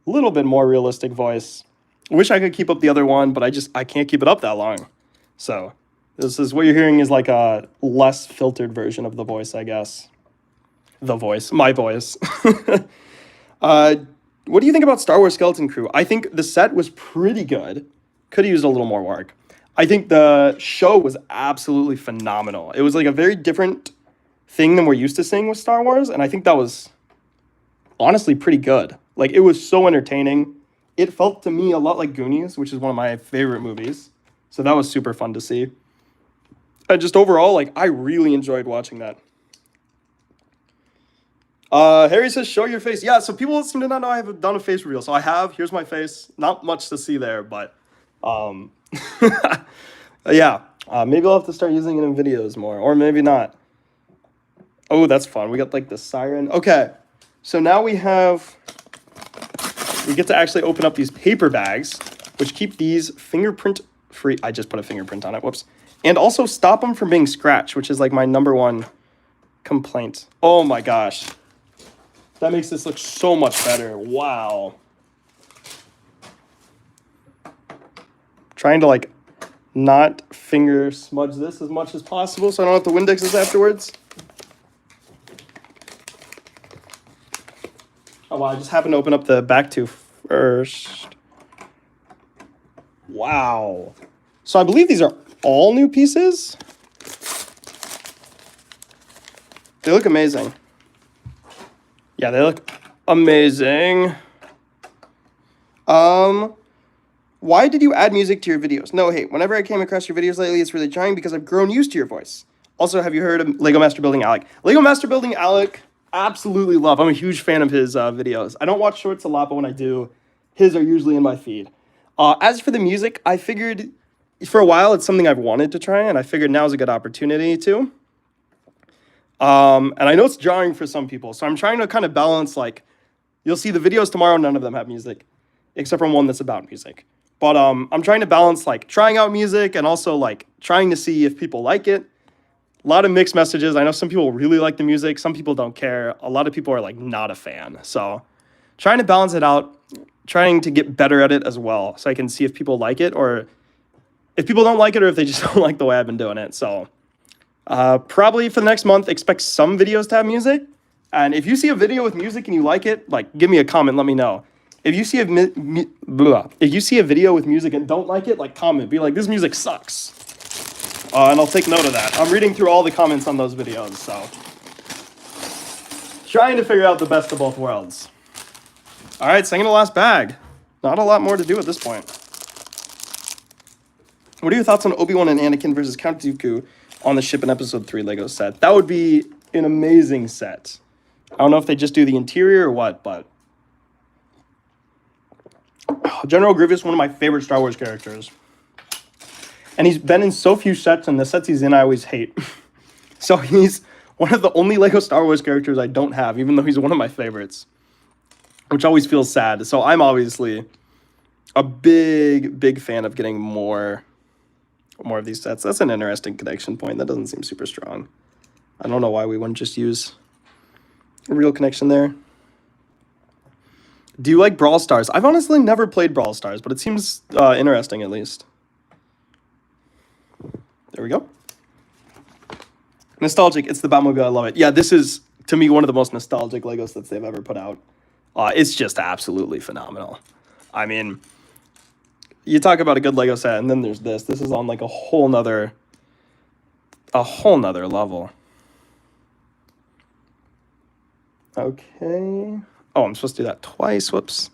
more realistic voice. Wish I could keep up the other one, but I can't keep it up that long. So this is what you're hearing is like a less filtered version of the voice, I guess. The voice, my voice. What do you think about Star Wars Skeleton Crew? I think the set was pretty good. Could have used a little more work. I think the show was absolutely phenomenal. It was like a very different thing than we're used to seeing with Star Wars, and I think that was honestly pretty good. Like, it was so entertaining. It felt to me a lot like Goonies, which is one of my favorite movies. So that was super fun to see. And just overall, like, I really enjoyed watching that. Harry says, show your face. Yeah, so people seem to not know I have done a face reveal. So I have. Here's my face. Not much to see there, but yeah. Maybe I'll have to start using it in videos more, or maybe not. Oh, that's fun. We got, like, the siren. Okay, so now we get to actually open up these paper bags, which keep these fingerprint-free. I just put a fingerprint on it. Whoops. And also stop them from being scratched, which is like my number one complaint. Oh my gosh. That makes this look so much better. Wow. Trying to like not finger smudge this as much as possible so I don't have to Windex this afterwards. Oh wow, I just happened to open up the back two first. Wow. So I believe these are all new pieces. They look amazing. Yeah, they look amazing. Why did you add music to your videos? No hate. Whenever I came across your videos lately, it's really trying because I've grown used to your voice. Also, have you heard of Lego Master Building Alec? Lego Master Building Alec, absolutely love. I'm a huge fan of his videos. I don't watch shorts a lot, but when I do, his are usually in my feed. As for the music, I figured for a while it's something I've wanted to try, and I figured now's a good opportunity to. And I know it's jarring for some people, so I'm trying to kind of balance, like, you'll see the videos tomorrow, none of them have music, except for one that's about music. But I'm trying to balance, like, trying out music and also, like, trying to see if people like it. A lot of mixed messages. I know some people really like the music. Some people don't care. A lot of people are, like, not a fan. So trying to balance it out, trying to get better at it as well so I can see if people like it or if people don't like it or if they just don't like the way I've been doing it. So probably for the next month, expect some videos to have music. And if you see a video with music and you like it, like, give me a comment, let me know. If you see a video with music and don't like it, like, comment. Be like, this music sucks. And I'll take note of that. I'm reading through all the comments on those videos, so. Trying to figure out the best of both worlds. All right, second to last bag. Not a lot more to do at this point. What are your thoughts on Obi-Wan and Anakin versus Count Dooku on the ship in Episode 3 Lego set? That would be an amazing set. I don't know if they just do the interior or what, but General Grievous, one of my favorite Star Wars characters. And he's been in so few sets, and the sets he's in I always hate. So he's one of the only Lego Star Wars characters I don't have, even though he's one of my favorites, which always feels sad. So I'm obviously a big fan of getting more of these sets. That's an interesting connection point. That doesn't seem super strong. I don't know why we wouldn't just use a real connection there. Do you like Brawl Stars? I've honestly never played Brawl Stars, but it seems interesting at least. There we go. Nostalgic. It's the Batmobile. I love it. Yeah, this is, to me, one of the most nostalgic Lego sets they've ever put out. It's just absolutely phenomenal. I mean, you talk about a good Lego set, and then there's this. This is on like a whole nother level. Okay. Oh, I'm supposed to do that twice. Whoops.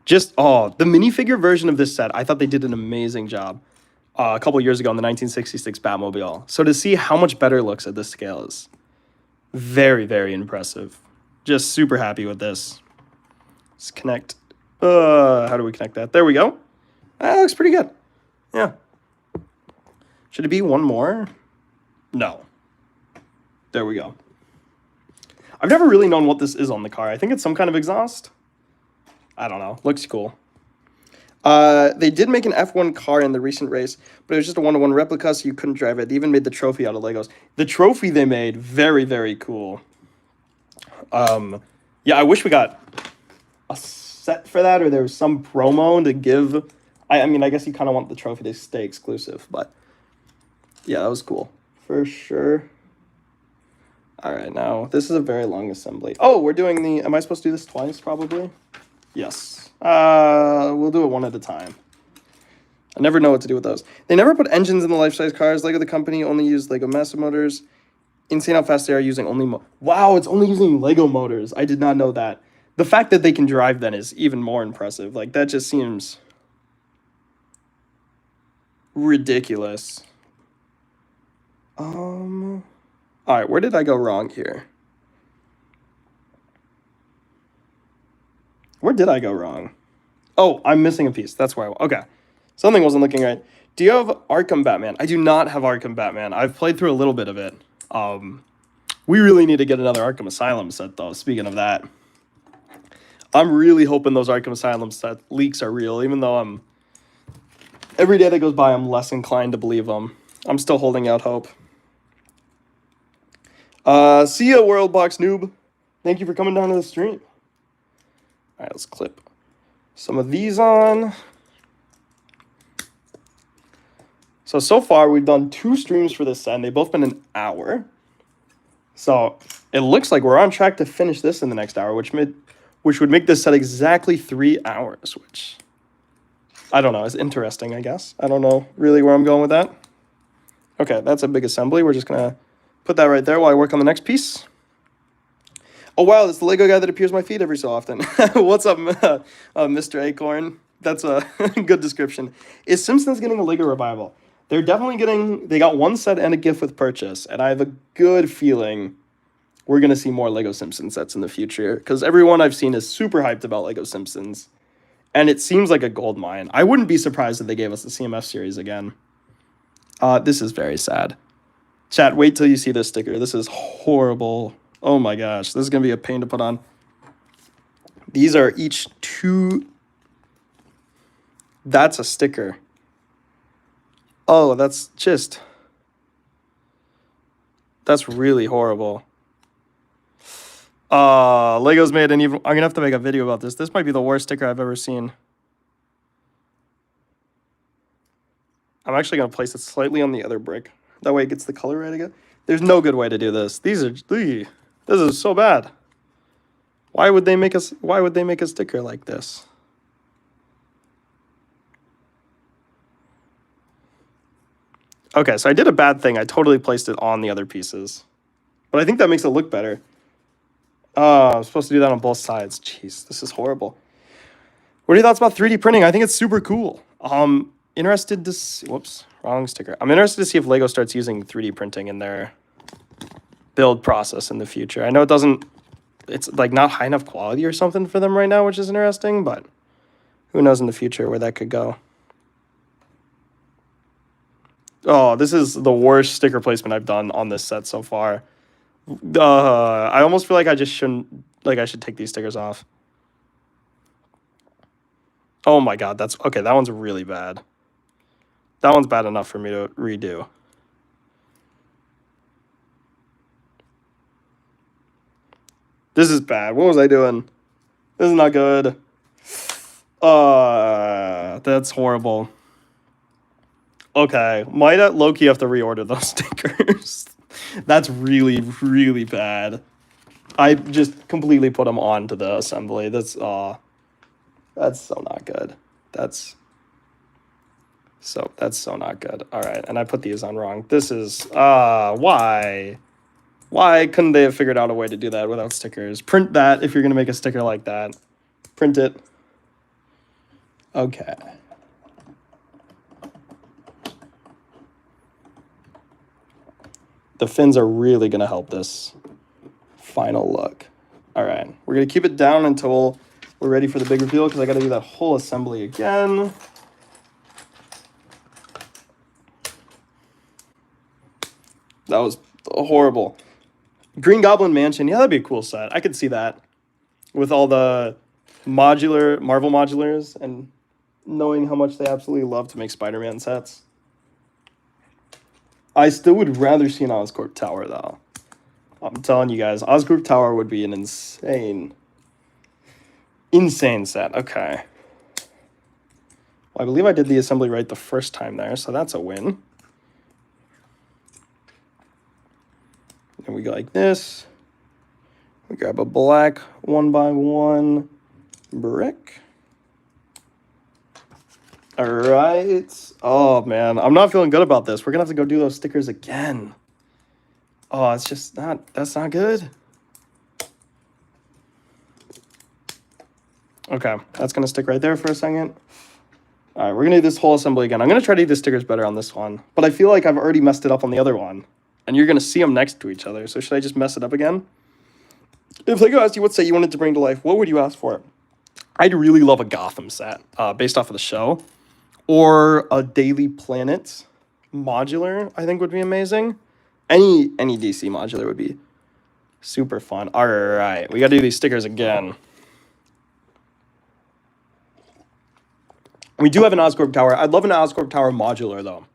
The minifigure version of this set, I thought they did an amazing job a couple years ago in the 1966 Batmobile. So to see how much better it looks at this scale is very, very impressive. Just super happy with this. Let's connect. How do we connect that? There we go. That looks pretty good. Yeah. Should it be one more? No. There we go. I've never really known what this is on the car. I think it's some kind of exhaust. I don't know. Looks cool. They did make an F1 car in the recent race, but it was just a one-to-one replica, so you couldn't drive it. They even made the trophy out of Legos. The trophy they made, very, very cool. Yeah, I wish we got a set for that, or there was some promo to give. I mean, I guess you kind of want the trophy to stay exclusive, but yeah, that was cool. For sure. All right, now, this is a very long assembly. Oh, we're doing the... Am I supposed to do this twice, probably? Yes. We'll do it one at a time. I never know what to do with those. They never put engines in the life-size cars. Lego, the company, only used Lego Master Motors. Insane how fast they are using only... Wow, it's only using Lego motors. I did not know that. The fact that they can drive, then, is even more impressive. Like, that just seems ridiculous. All right, where did I go wrong here? Where did I go wrong? Oh, I'm missing a piece. That's where okay. Something wasn't looking right. Do you have Arkham Batman? I do not have Arkham Batman. I've played through a little bit of it. We really need to get another Arkham Asylum set, though. Speaking of that, I'm really hoping those Arkham Asylum set leaks are real, even though every day that goes by, I'm less inclined to believe them. I'm still holding out hope. See ya, Worldbox noob. Thank you for coming down to the stream. All right, let's clip some of these on. So far, we've done 2 streams for this set, and they've both been an hour. So it looks like we're on track to finish this in the next hour, which would make this set exactly 3 hours, which I don't know, is interesting, I guess. I don't know really where I'm going with that. Okay, that's a big assembly. We're just going to put that right there while I work on the next piece. Oh, wow, that's the Lego guy that appears on my feed every so often. What's up, Mr. Acorn? That's a good description. Is Simpsons getting a Lego revival? They're definitely getting... They got 1 set and a gift with purchase, and I have a good feeling we're going to see more Lego Simpsons sets in the future, because everyone I've seen is super hyped about Lego Simpsons, and it seems like a gold mine. I wouldn't be surprised if they gave us the CMF series again. This is very sad. Chat, wait till you see this sticker. This is horrible. Oh my gosh, this is going to be a pain to put on. These are each 2... That's a sticker. Oh, that's just... That's really horrible. Lego's made an even... I'm going to have to make a video about this. This might be the worst sticker I've ever seen. I'm actually going to place it slightly on the other brick. That way it gets the color right again. There's no good way to do this. This is so bad. Why would they make a sticker like this? Okay, so I did a bad thing. I totally placed it on the other pieces. But I think that makes it look better. I'm supposed to do that on both sides. Jeez, this is horrible. What are your thoughts about 3D printing? I think it's super cool. Interested to see... Whoops, wrong sticker. I'm interested to see if Lego starts using 3D printing in their build process in the future. I know it doesn't... It's like not high enough quality or something for them right now, which is interesting, but who knows in the future where that could go. Oh, this is the worst sticker placement I've done on this set so far. I almost feel like I just shouldn't... Like, I should take these stickers off. Oh my god, that's... Okay, that one's really bad. That one's bad enough for me to redo. This is bad. What was I doing? This is not good. That's horrible. Okay, might low-key have to reorder those stickers. That's really, really bad. I just completely put them onto the assembly. That's so not good. That's so not good. All right, and I put these on wrong. This is, why? Why couldn't they have figured out a way to do that without stickers? Print that if you're going to make a sticker like that. Print it. Okay. The fins are really going to help this final look. All right, we're going to keep it down until we're ready for the big reveal, because I got to do that whole assembly again. That was horrible. Green Goblin Mansion. Yeah, that'd be a cool set. I could see that. With all the Marvel modulars and knowing how much they absolutely love to make Spider-Man sets. I still would rather see an Oscorp Tower, though. I'm telling you guys, Oscorp Tower would be an insane set. Okay. Well, I believe I did the assembly right the first time there, so that's a win. And we go like this. We grab a black 1x1 brick. All right. Oh, man. I'm not feeling good about this. We're going to have to go do those stickers again. Oh, it's just not... That's not good. Okay. That's going to stick right there for a second. All right. We're going to do this whole assembly again. I'm going to try to do the stickers better on this one. But I feel like I've already messed it up on the other one. And you're going to see them next to each other. So should I just mess it up again? If Lego asked you what set you wanted to bring to life, what would you ask for? I'd really love a Gotham set based off of the show. Or a Daily Planet modular, I think would be amazing. Any DC modular would be super fun. All right, we got to do these stickers again. We do have an Oscorp Tower. I'd love an Oscorp Tower modular, though.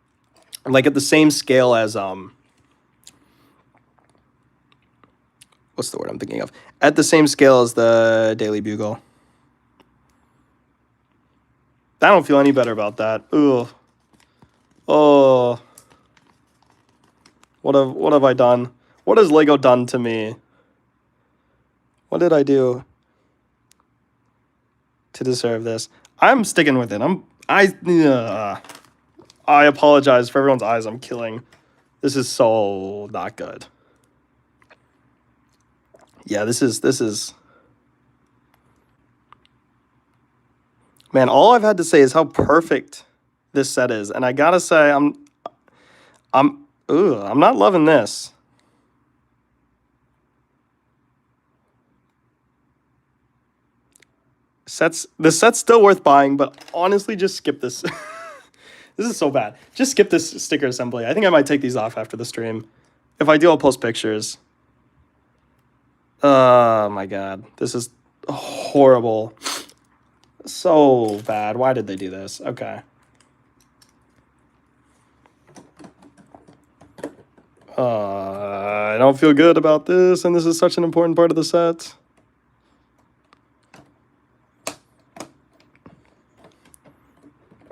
like at the same scale as what's the word I'm thinking of? At the same scale as the Daily Bugle. I don't feel any better about that. Ugh. Oh. What have I done? What has Lego done to me? What did I do to deserve this? I'm sticking with it. I apologize for everyone's eyes I'm killing. This is so not good. Yeah, this is man, all I've had to say is how perfect this set is. And I gotta say, I'm not loving this. The set's still worth buying, but honestly, just skip this. This is so bad. Just skip this sticker assembly. I think I might take these off after the stream. If I do, I'll post pictures. Oh my god. This is horrible. So bad. Why did they do this? Okay. I don't feel good about this, and this is such an important part of the set.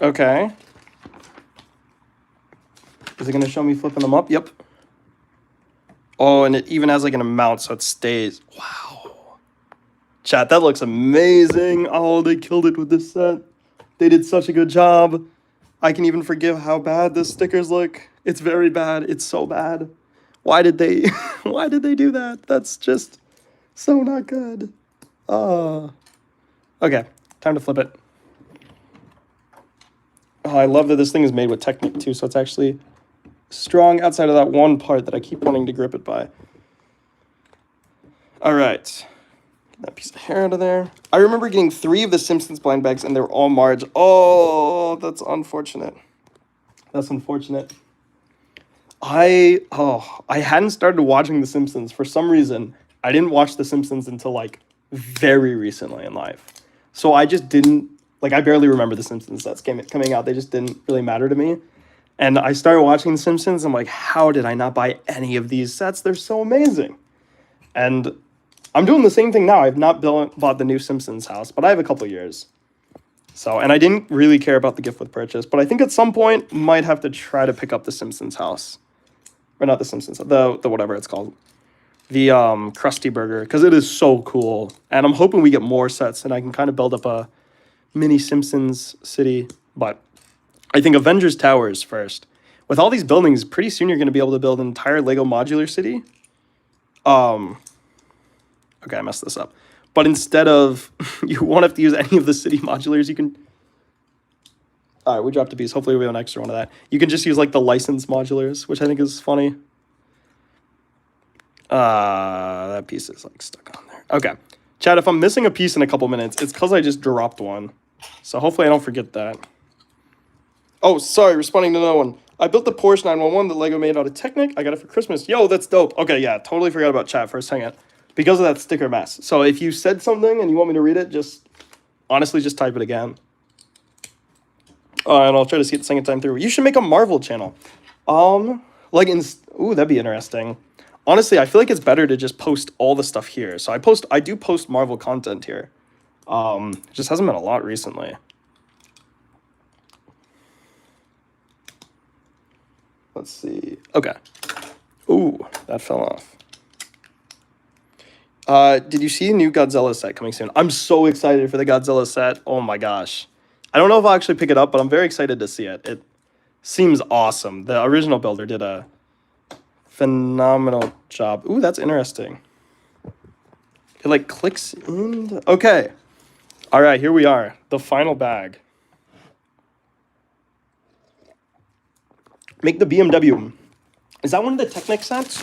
Okay. Is it going to show me flipping them up? Yep. Oh, and it even has like an amount, so it stays. Wow. Chat, that looks amazing. Oh, they killed it with this set. They did such a good job. I can even forgive how bad the stickers look. It's very bad. It's so bad. Why did they do that? That's just so not good. Okay, time to flip it. Oh, I love that this thing is made with Technic too, so it's actually strong outside of that one part that I keep wanting to grip it by. All right. Get that piece of hair out of there. I remember getting 3 of the Simpsons blind bags, and they were all Marge. Oh, that's unfortunate. That's unfortunate. I hadn't started watching The Simpsons. For some reason, I didn't watch The Simpsons until, like, very recently in life. So I just didn't, like, I barely remember The Simpsons sets coming out. They just didn't really matter to me. And I started watching The Simpsons. I'm like, how did I not buy any of these sets? They're so amazing. And I'm doing the same thing now. I've not bought the new Simpsons house, but I have a couple years. So, and I didn't really care about the gift with purchase, but I think at some point might have to try to pick up the Simpsons house. Or not the Simpsons, the whatever it's called. The Krusty Burger, because it is so cool. And I'm hoping we get more sets and I can kind of build up a mini Simpsons city. But I think Avengers Towers first. With all these buildings, pretty soon you're going to be able to build an entire Lego modular city. Okay, I messed this up. But instead of, you won't have to use any of the city modulars, you can... All right, we dropped a piece. Hopefully we have an extra one of that. You can just use, like, the licensed modulars, which I think is funny. That piece is, like, stuck on there. Okay. Chat, if I'm missing a piece in a couple minutes, it's because I just dropped one. So hopefully I don't forget that. Oh, sorry, responding to another one. I built the Porsche 911 that Lego made out of Technic. I got it for Christmas. Yo, that's dope. Okay, yeah, totally forgot about chat for a second. Because of that sticker mess. So if you said something and you want me to read it, honestly, just type it again. And I'll try to see it the second time through. You should make a Marvel channel. Ooh, that'd be interesting. Honestly, I feel like it's better to just post all the stuff here. So I do post Marvel content here. Just hasn't been a lot recently. Let's see. Okay. Ooh, that fell off. Did you see a new Godzilla set coming soon? I'm so excited for the Godzilla set. Oh my gosh. I don't know if I'll actually pick it up, but I'm very excited to see it. It seems awesome. The original builder did a phenomenal job. Ooh, that's interesting. It like clicks in. Okay. All right, here we are. The final bag. Make the BMW. Is that one of the Technic sets?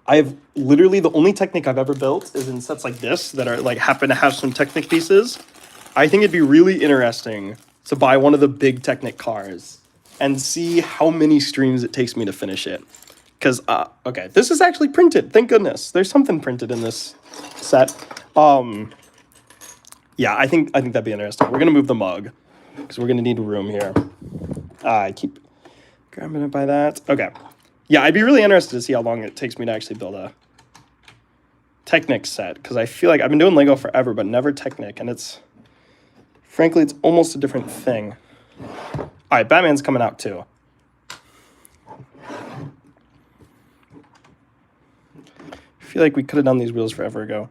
I have literally the only Technic I've ever built is in sets like this that are like happen to have some Technic pieces. I think it'd be really interesting to buy one of the big Technic cars and see how many streams it takes me to finish it. Because, okay, this is actually printed. Thank goodness. There's something printed in this set. Yeah, I think that'd be interesting. We're gonna move the mug because we're gonna need room here. I keep grabbing it by that. Okay. Yeah, I'd be really interested to see how long it takes me to actually build a Technic set, because I feel like I've been doing Lego forever, but never Technic, and frankly, it's almost a different thing. All right, Batman's coming out too. I feel like we could have done these wheels forever ago.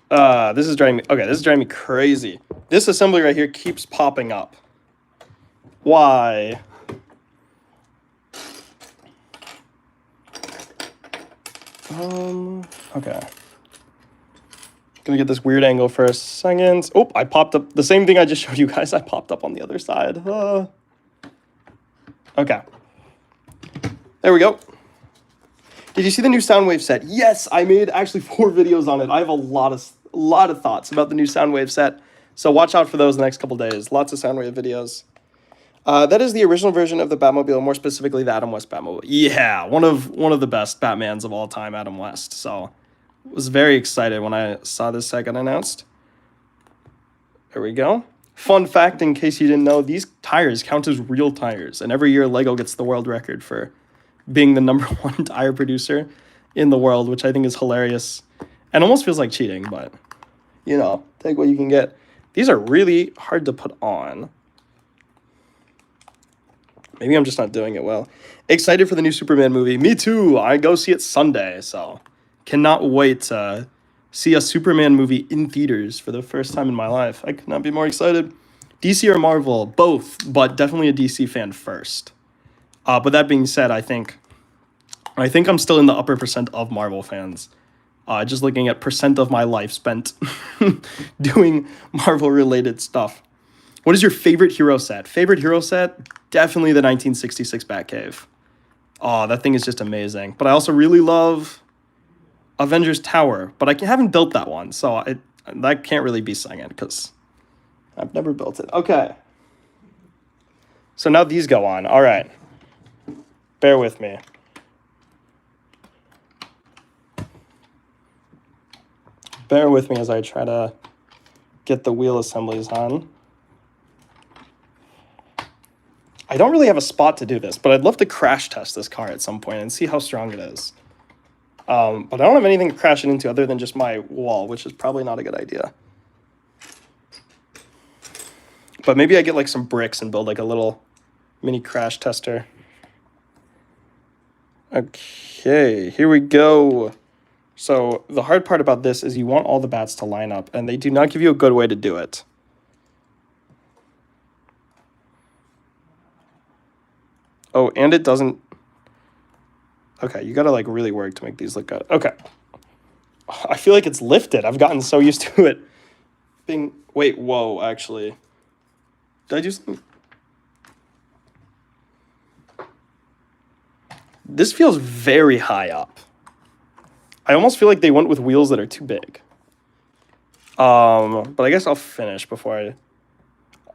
This is driving me... Okay, this is driving me crazy. This assembly right here keeps popping up. Why? Okay. Gonna get this weird angle for a second. Oh, I popped up... The same thing I just showed you guys, I popped up on the other side. Okay. There we go. Did you see the new Soundwave set? Yes, I made actually 4 videos on it. I have a lot of thoughts about the new Soundwave set, so watch out for those in the next couple days. Lots of Soundwave videos. That is the original version of the Batmobile, more specifically the Adam West Batmobile. Yeah, one of the best Batmans of all time, Adam West. So, was very excited when I saw this set get announced. There we go. Fun fact, in case you didn't know, these tires count as real tires, and every year LEGO gets the world record for being the #1 tire producer in the world, which I think is hilarious and almost feels like cheating, but you know, take what you can get. These are really hard to put on. Maybe I'm just not doing it well. Excited for the new Superman movie. Me too. I go see it Sunday, so cannot wait to see a Superman movie in theaters for the first time in my life. I could not be more excited. DC or Marvel? Both, but definitely a DC fan first. But that being said, I think I'm still in the upper percent of Marvel fans. Just looking at percent of my life spent doing Marvel-related stuff. What is your favorite hero set? Favorite hero set? Definitely the 1966 Batcave. Oh, that thing is just amazing. But I also really love Avengers Tower. But I haven't built that one, so that can't really be second because I've never built it. Okay. So now these go on. All right. Bear with me. Bear with me as I try to get the wheel assemblies on. I don't really have a spot to do this, but I'd love to crash test this car at some point and see how strong it is. But I don't have anything to crash it into other than just my wall, which is probably not a good idea. But maybe I get like some bricks and build like a little mini crash tester. Okay, here we go. So the hard part about this is you want all the bats to line up, and they do not give you a good way to do it. Oh, and it doesn't... Okay, you gotta like really work to make these look good. Okay. I feel like it's lifted. I've gotten so used to it being... Wait, whoa, actually. Did I do something? This feels very high up. I almost feel like they went with wheels that are too big. But I guess I'll finish before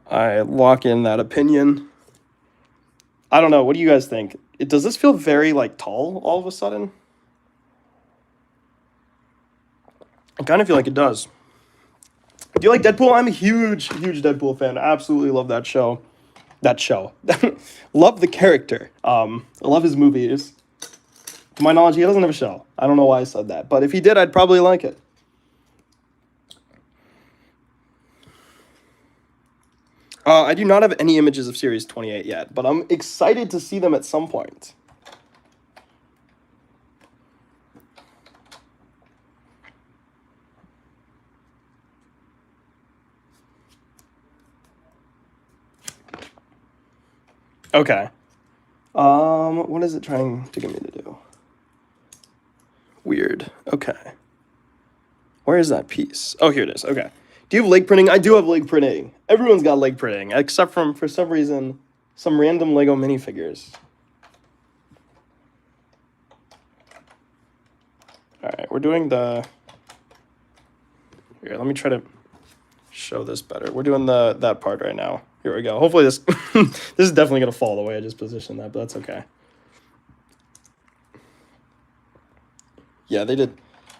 I lock in that opinion. I don't know. What do you guys think? Does this feel very, like, tall all of a sudden? I kind of feel like it does. Do you like Deadpool? I'm a huge Deadpool fan. I absolutely love that show. Love the character. I love his movies. To my knowledge, he doesn't have a show. I don't know why I said that. But if he did, I'd probably like it. I do not have any images of Series 28 yet, but I'm excited to see them at some point. Okay. What is it trying to get me to do? Weird. Okay. Where is that piece? Oh, here it is. Okay. Do you have leg printing? I do have leg printing. Everyone's got leg printing, except from, for some reason, some random Lego minifigures. All right, we're doing the... Here, let me try to show this better. We're doing that part right now. Here we go. Hopefully this... this is definitely going to fall the way I just positioned that, but that's okay. Yeah, they did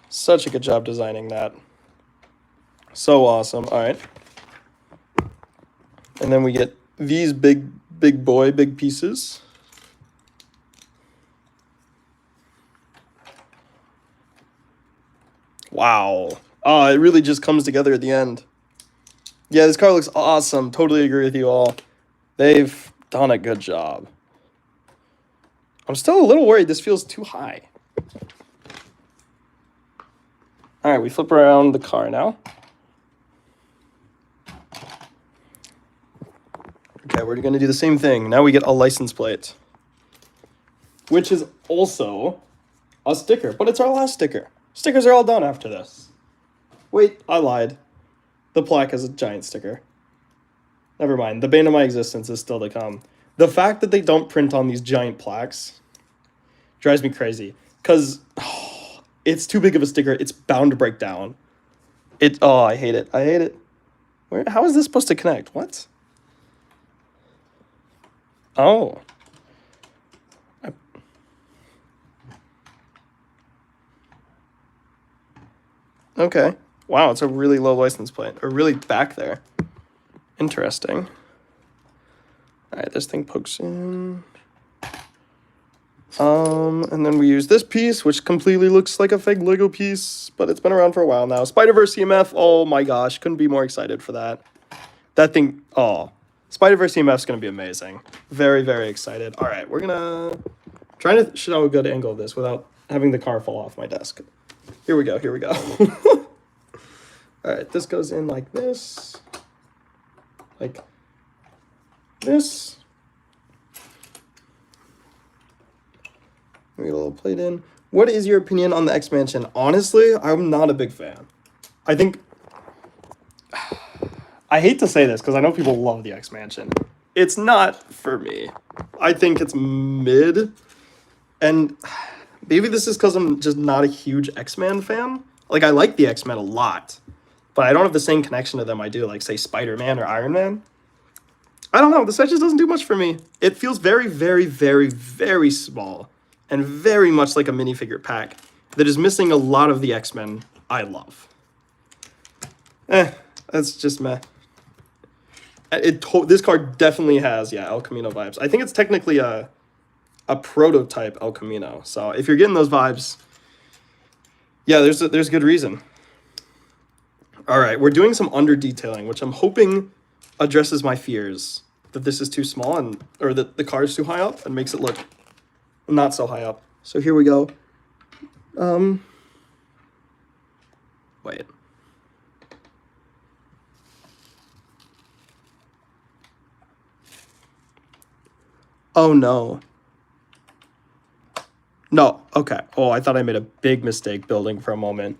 such a good job designing that. So awesome. All right. And then we get these big pieces. Wow. Oh, it really just comes together at the end. Yeah, this car looks awesome. Totally agree with you all. They've done a good job. I'm still a little worried this feels too high. All right, we flip around the car now. Okay, we're going to do the same thing. Now we get a license plate, which is also a sticker, but it's our last sticker. Stickers are all done after this. Wait, I lied. The plaque is a giant sticker. Never mind. The bane of my existence is still to come. The fact that they don't print on these giant plaques drives me crazy because it's too big of a sticker. It's bound to break down. I hate it. I hate it. How is this supposed to connect? What? Oh. Okay. Wow, it's a really low license plate. Or really back there. Interesting. Alright, this thing pokes in. And then we use this piece, which completely looks like a fake Lego piece, but it's been around for a while now. Spider-Verse CMF, oh my gosh, couldn't be more excited for that. That thing, Spider-Verse CMF is going to be amazing. Very, very excited. All right, we're going to try to show a good angle of this without having the car fall off my desk. Here we go, here we go. All right, this goes in like this. Like this. We get a little plate in. What is your opinion on the X-Mansion? Honestly, I'm not a big fan. I think... I hate to say this because I know people love the X-Mansion. It's not for me. I think it's mid. And maybe this is because I'm just not a huge X-Men fan. Like, I like the X-Men a lot. But I don't have the same connection to them I do, like, say, Spider-Man or Iron Man. I don't know. The set just doesn't do much for me. It feels very, very, very, very small. And very much like a minifigure pack that is missing a lot of the X-Men I love. That's just meh. This card definitely has, El Camino vibes. I think it's technically a prototype El Camino. So if you're getting those vibes, there's a good reason. All right, we're doing some under detailing, which I'm hoping addresses my fears that this is too small or that the car is too high up and makes it look not so high up. So here we go. Wait. Oh no. No, okay. Oh, I thought I made a big mistake building for a moment.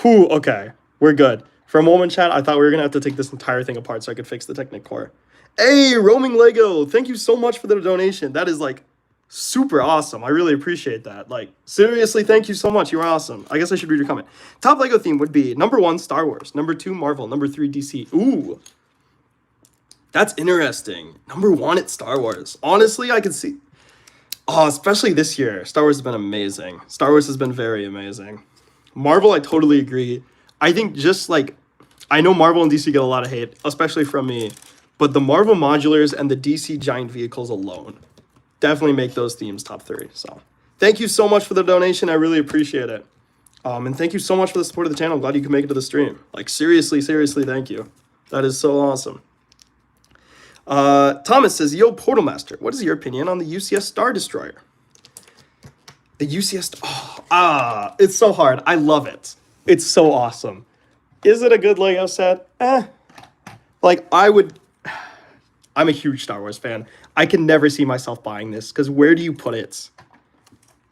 Whew, okay. We're good. For a moment, chat, I thought we were going to have to take this entire thing apart so I could fix the Technic core. Hey, Roaming Lego, thank you so much for the donation. That is, like, super awesome. I really appreciate that. Like, seriously, thank you so much. You are awesome. I guess I should read your comment. Top Lego theme would be number 1, Star Wars. Number 2, Marvel. Number 3, DC. Ooh. That's interesting. Number 1, it's Star Wars. Honestly, I could see... Oh, especially this year. Star Wars has been amazing. Star Wars has been very amazing. Marvel, I totally agree. I think just like... I know Marvel and DC get a lot of hate, especially from me. But the Marvel modulars and the DC giant vehicles alone definitely make those themes top 3. So thank you so much for the donation. I really appreciate it. And thank you so much for the support of the channel. I'm glad you could make it to the stream. Like, seriously, thank you. That is so awesome. Thomas says, yo, Portal Master, what is your opinion on the UCS Star Destroyer? The UCS... it's so hard. I love it. It's so awesome. Is it a good Lego set? Like, I'm a huge Star Wars fan. I can never see myself buying this, because where do you put it?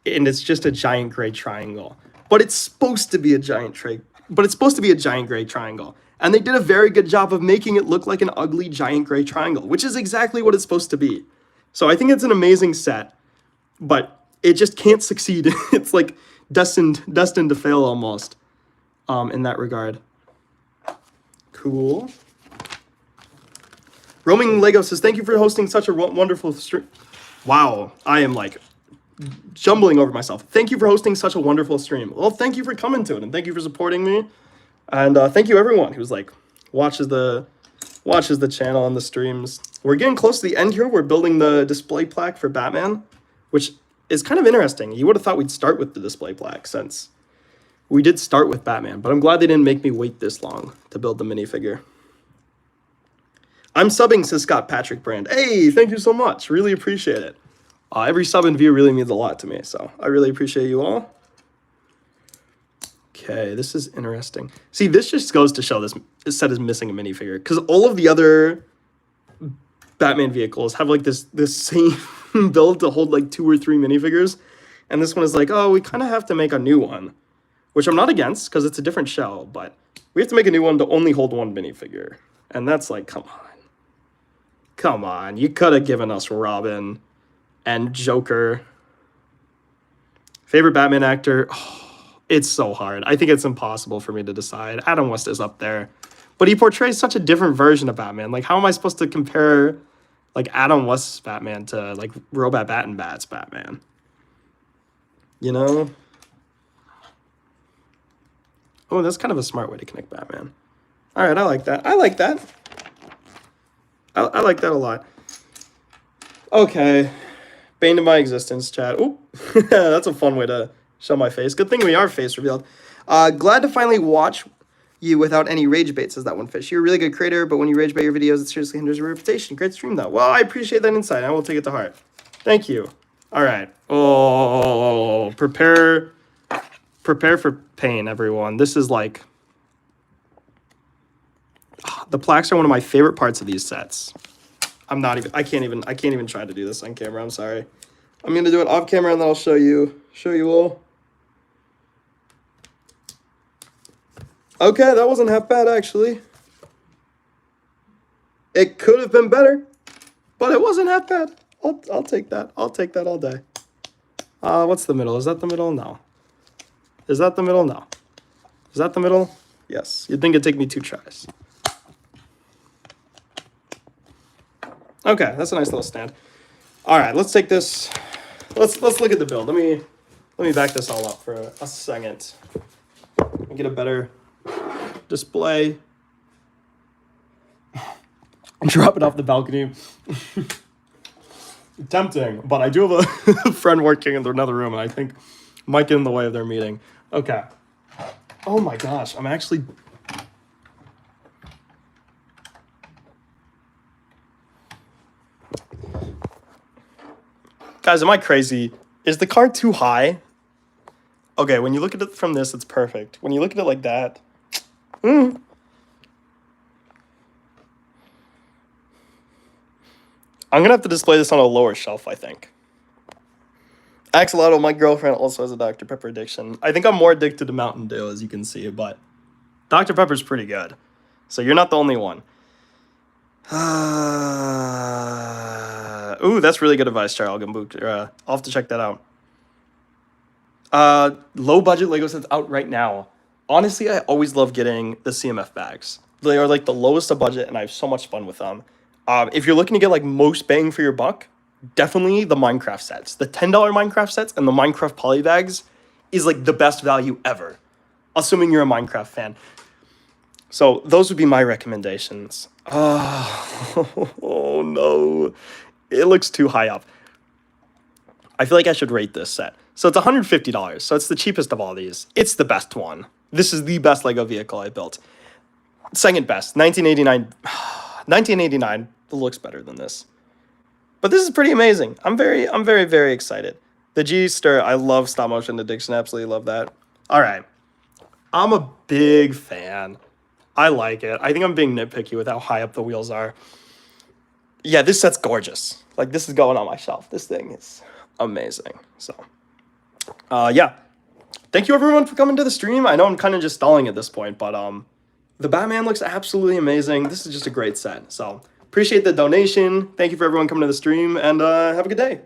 And it's just a giant gray triangle. But it's supposed to be a giant gray triangle. And they did a very good job of making it look like an ugly giant gray triangle, which is exactly what it's supposed to be. So I think it's an amazing set, but it just can't succeed. It's like destined to fail almost, in that regard. Cool. Roaming Lego says, thank you for hosting such a wonderful stream. Wow, I am like jumbling over myself. Thank you for hosting such a wonderful stream. Well, thank you for coming to it, and thank you for supporting me. And thank you everyone who's like watches the watches the channel and the streams. We're getting close to the end here. We're building the display plaque for Batman, which is kind of interesting. You would have thought we'd start with the display plaque since we did start with Batman, but I'm glad they didn't make me wait this long to build the minifigure. I'm subbing, says Scott Patrick Brand. Hey, thank you so much. Really appreciate it. Every sub and view really means a lot to me, so I really appreciate you all. Okay, this is interesting. See, this just goes to show this set is missing a minifigure, because all of the other Batman vehicles have like this same build to hold like 2 or 3 minifigures, and this one is like, oh, we kind of have to make a new one, which I'm not against because it's a different show, but we have to make a new one to only hold 1 minifigure, and that's like, come on, you could have given us Robin and Joker. Favorite Batman actor? Oh, it's so hard. I think it's impossible for me to decide. Adam West is up there, but he portrays such a different version of Batman. Like, how am I supposed to compare like Adam West's Batman to like Robot Bat and Bat's Batman? You know? Oh, that's kind of a smart way to connect Batman. All right, I like that. I like that. I like that a lot. Okay. Bane to my existence, chat. Oh, that's a fun way to show my face. Good thing we are face revealed. Glad to finally watch you without any rage bait, says that one fish. You're a really good creator, but when you rage bait your videos, it seriously hinders your reputation. Great stream, though. Well, I appreciate that insight. I will take it to heart. Thank you. All right. Oh, prepare for pain, everyone. This is like... The plaques are one of my favorite parts of these sets. I can't even try to do this on camera. I'm sorry. I'm going to do it off camera and then I'll show you all. Okay, that wasn't half bad, actually. It could have been better, but it wasn't half bad. I'll take that. I'll take that all day. What's the middle? Is that the middle? No. Is that the middle? No. Is that the middle? Yes. You'd think it'd take me 2 tries. Okay, that's a nice little stand. All right, let's take this. Let's look at the build. Let me back this all up for a second. Get a better display. Drop it off the balcony. Tempting, but I do have a friend working in another room, and I think might get in the way of their meeting. Okay. Oh my gosh, I'm actually... Guys, am I crazy? Is the car too high? Okay, when you look at it from this, it's perfect. When you look at it like that... I'm going to have to display this on a lower shelf, I think. Axolotl, my girlfriend, also has a Dr. Pepper addiction. I think I'm more addicted to Mountain Dew, as you can see, but Dr. Pepper's pretty good. So you're not the only one. Ooh, that's really good advice, Charles Gambuk. I'll have to check that out. Low budget Lego sets out right now. Honestly, I always love getting the CMF bags. They are like the lowest of budget, and I have so much fun with them. If you're looking to get like most bang for your buck, definitely the Minecraft sets. The $10 Minecraft sets and the Minecraft poly bags is like the best value ever, assuming you're a Minecraft fan. So those would be my recommendations. Oh no, it looks too high up. I feel like I should rate this set. So it's $150, so it's the cheapest of all these. It's the best one. This is the best Lego vehicle I built. Second best, 1989. 1989 looks better than this. But this is pretty amazing. I'm very, very excited. The G-Stir, I love stop motion addiction. Absolutely love that. All right. I'm a big fan. I like it. I think I'm being nitpicky with how high up the wheels are. Yeah, this set's gorgeous. Like, this is going on my shelf. This thing is amazing. So, yeah. Thank you, everyone, for coming to the stream. I know I'm kind of just stalling at this point, but the Batman looks absolutely amazing. This is just a great set. So, appreciate the donation. Thank you for everyone coming to the stream, and have a good day.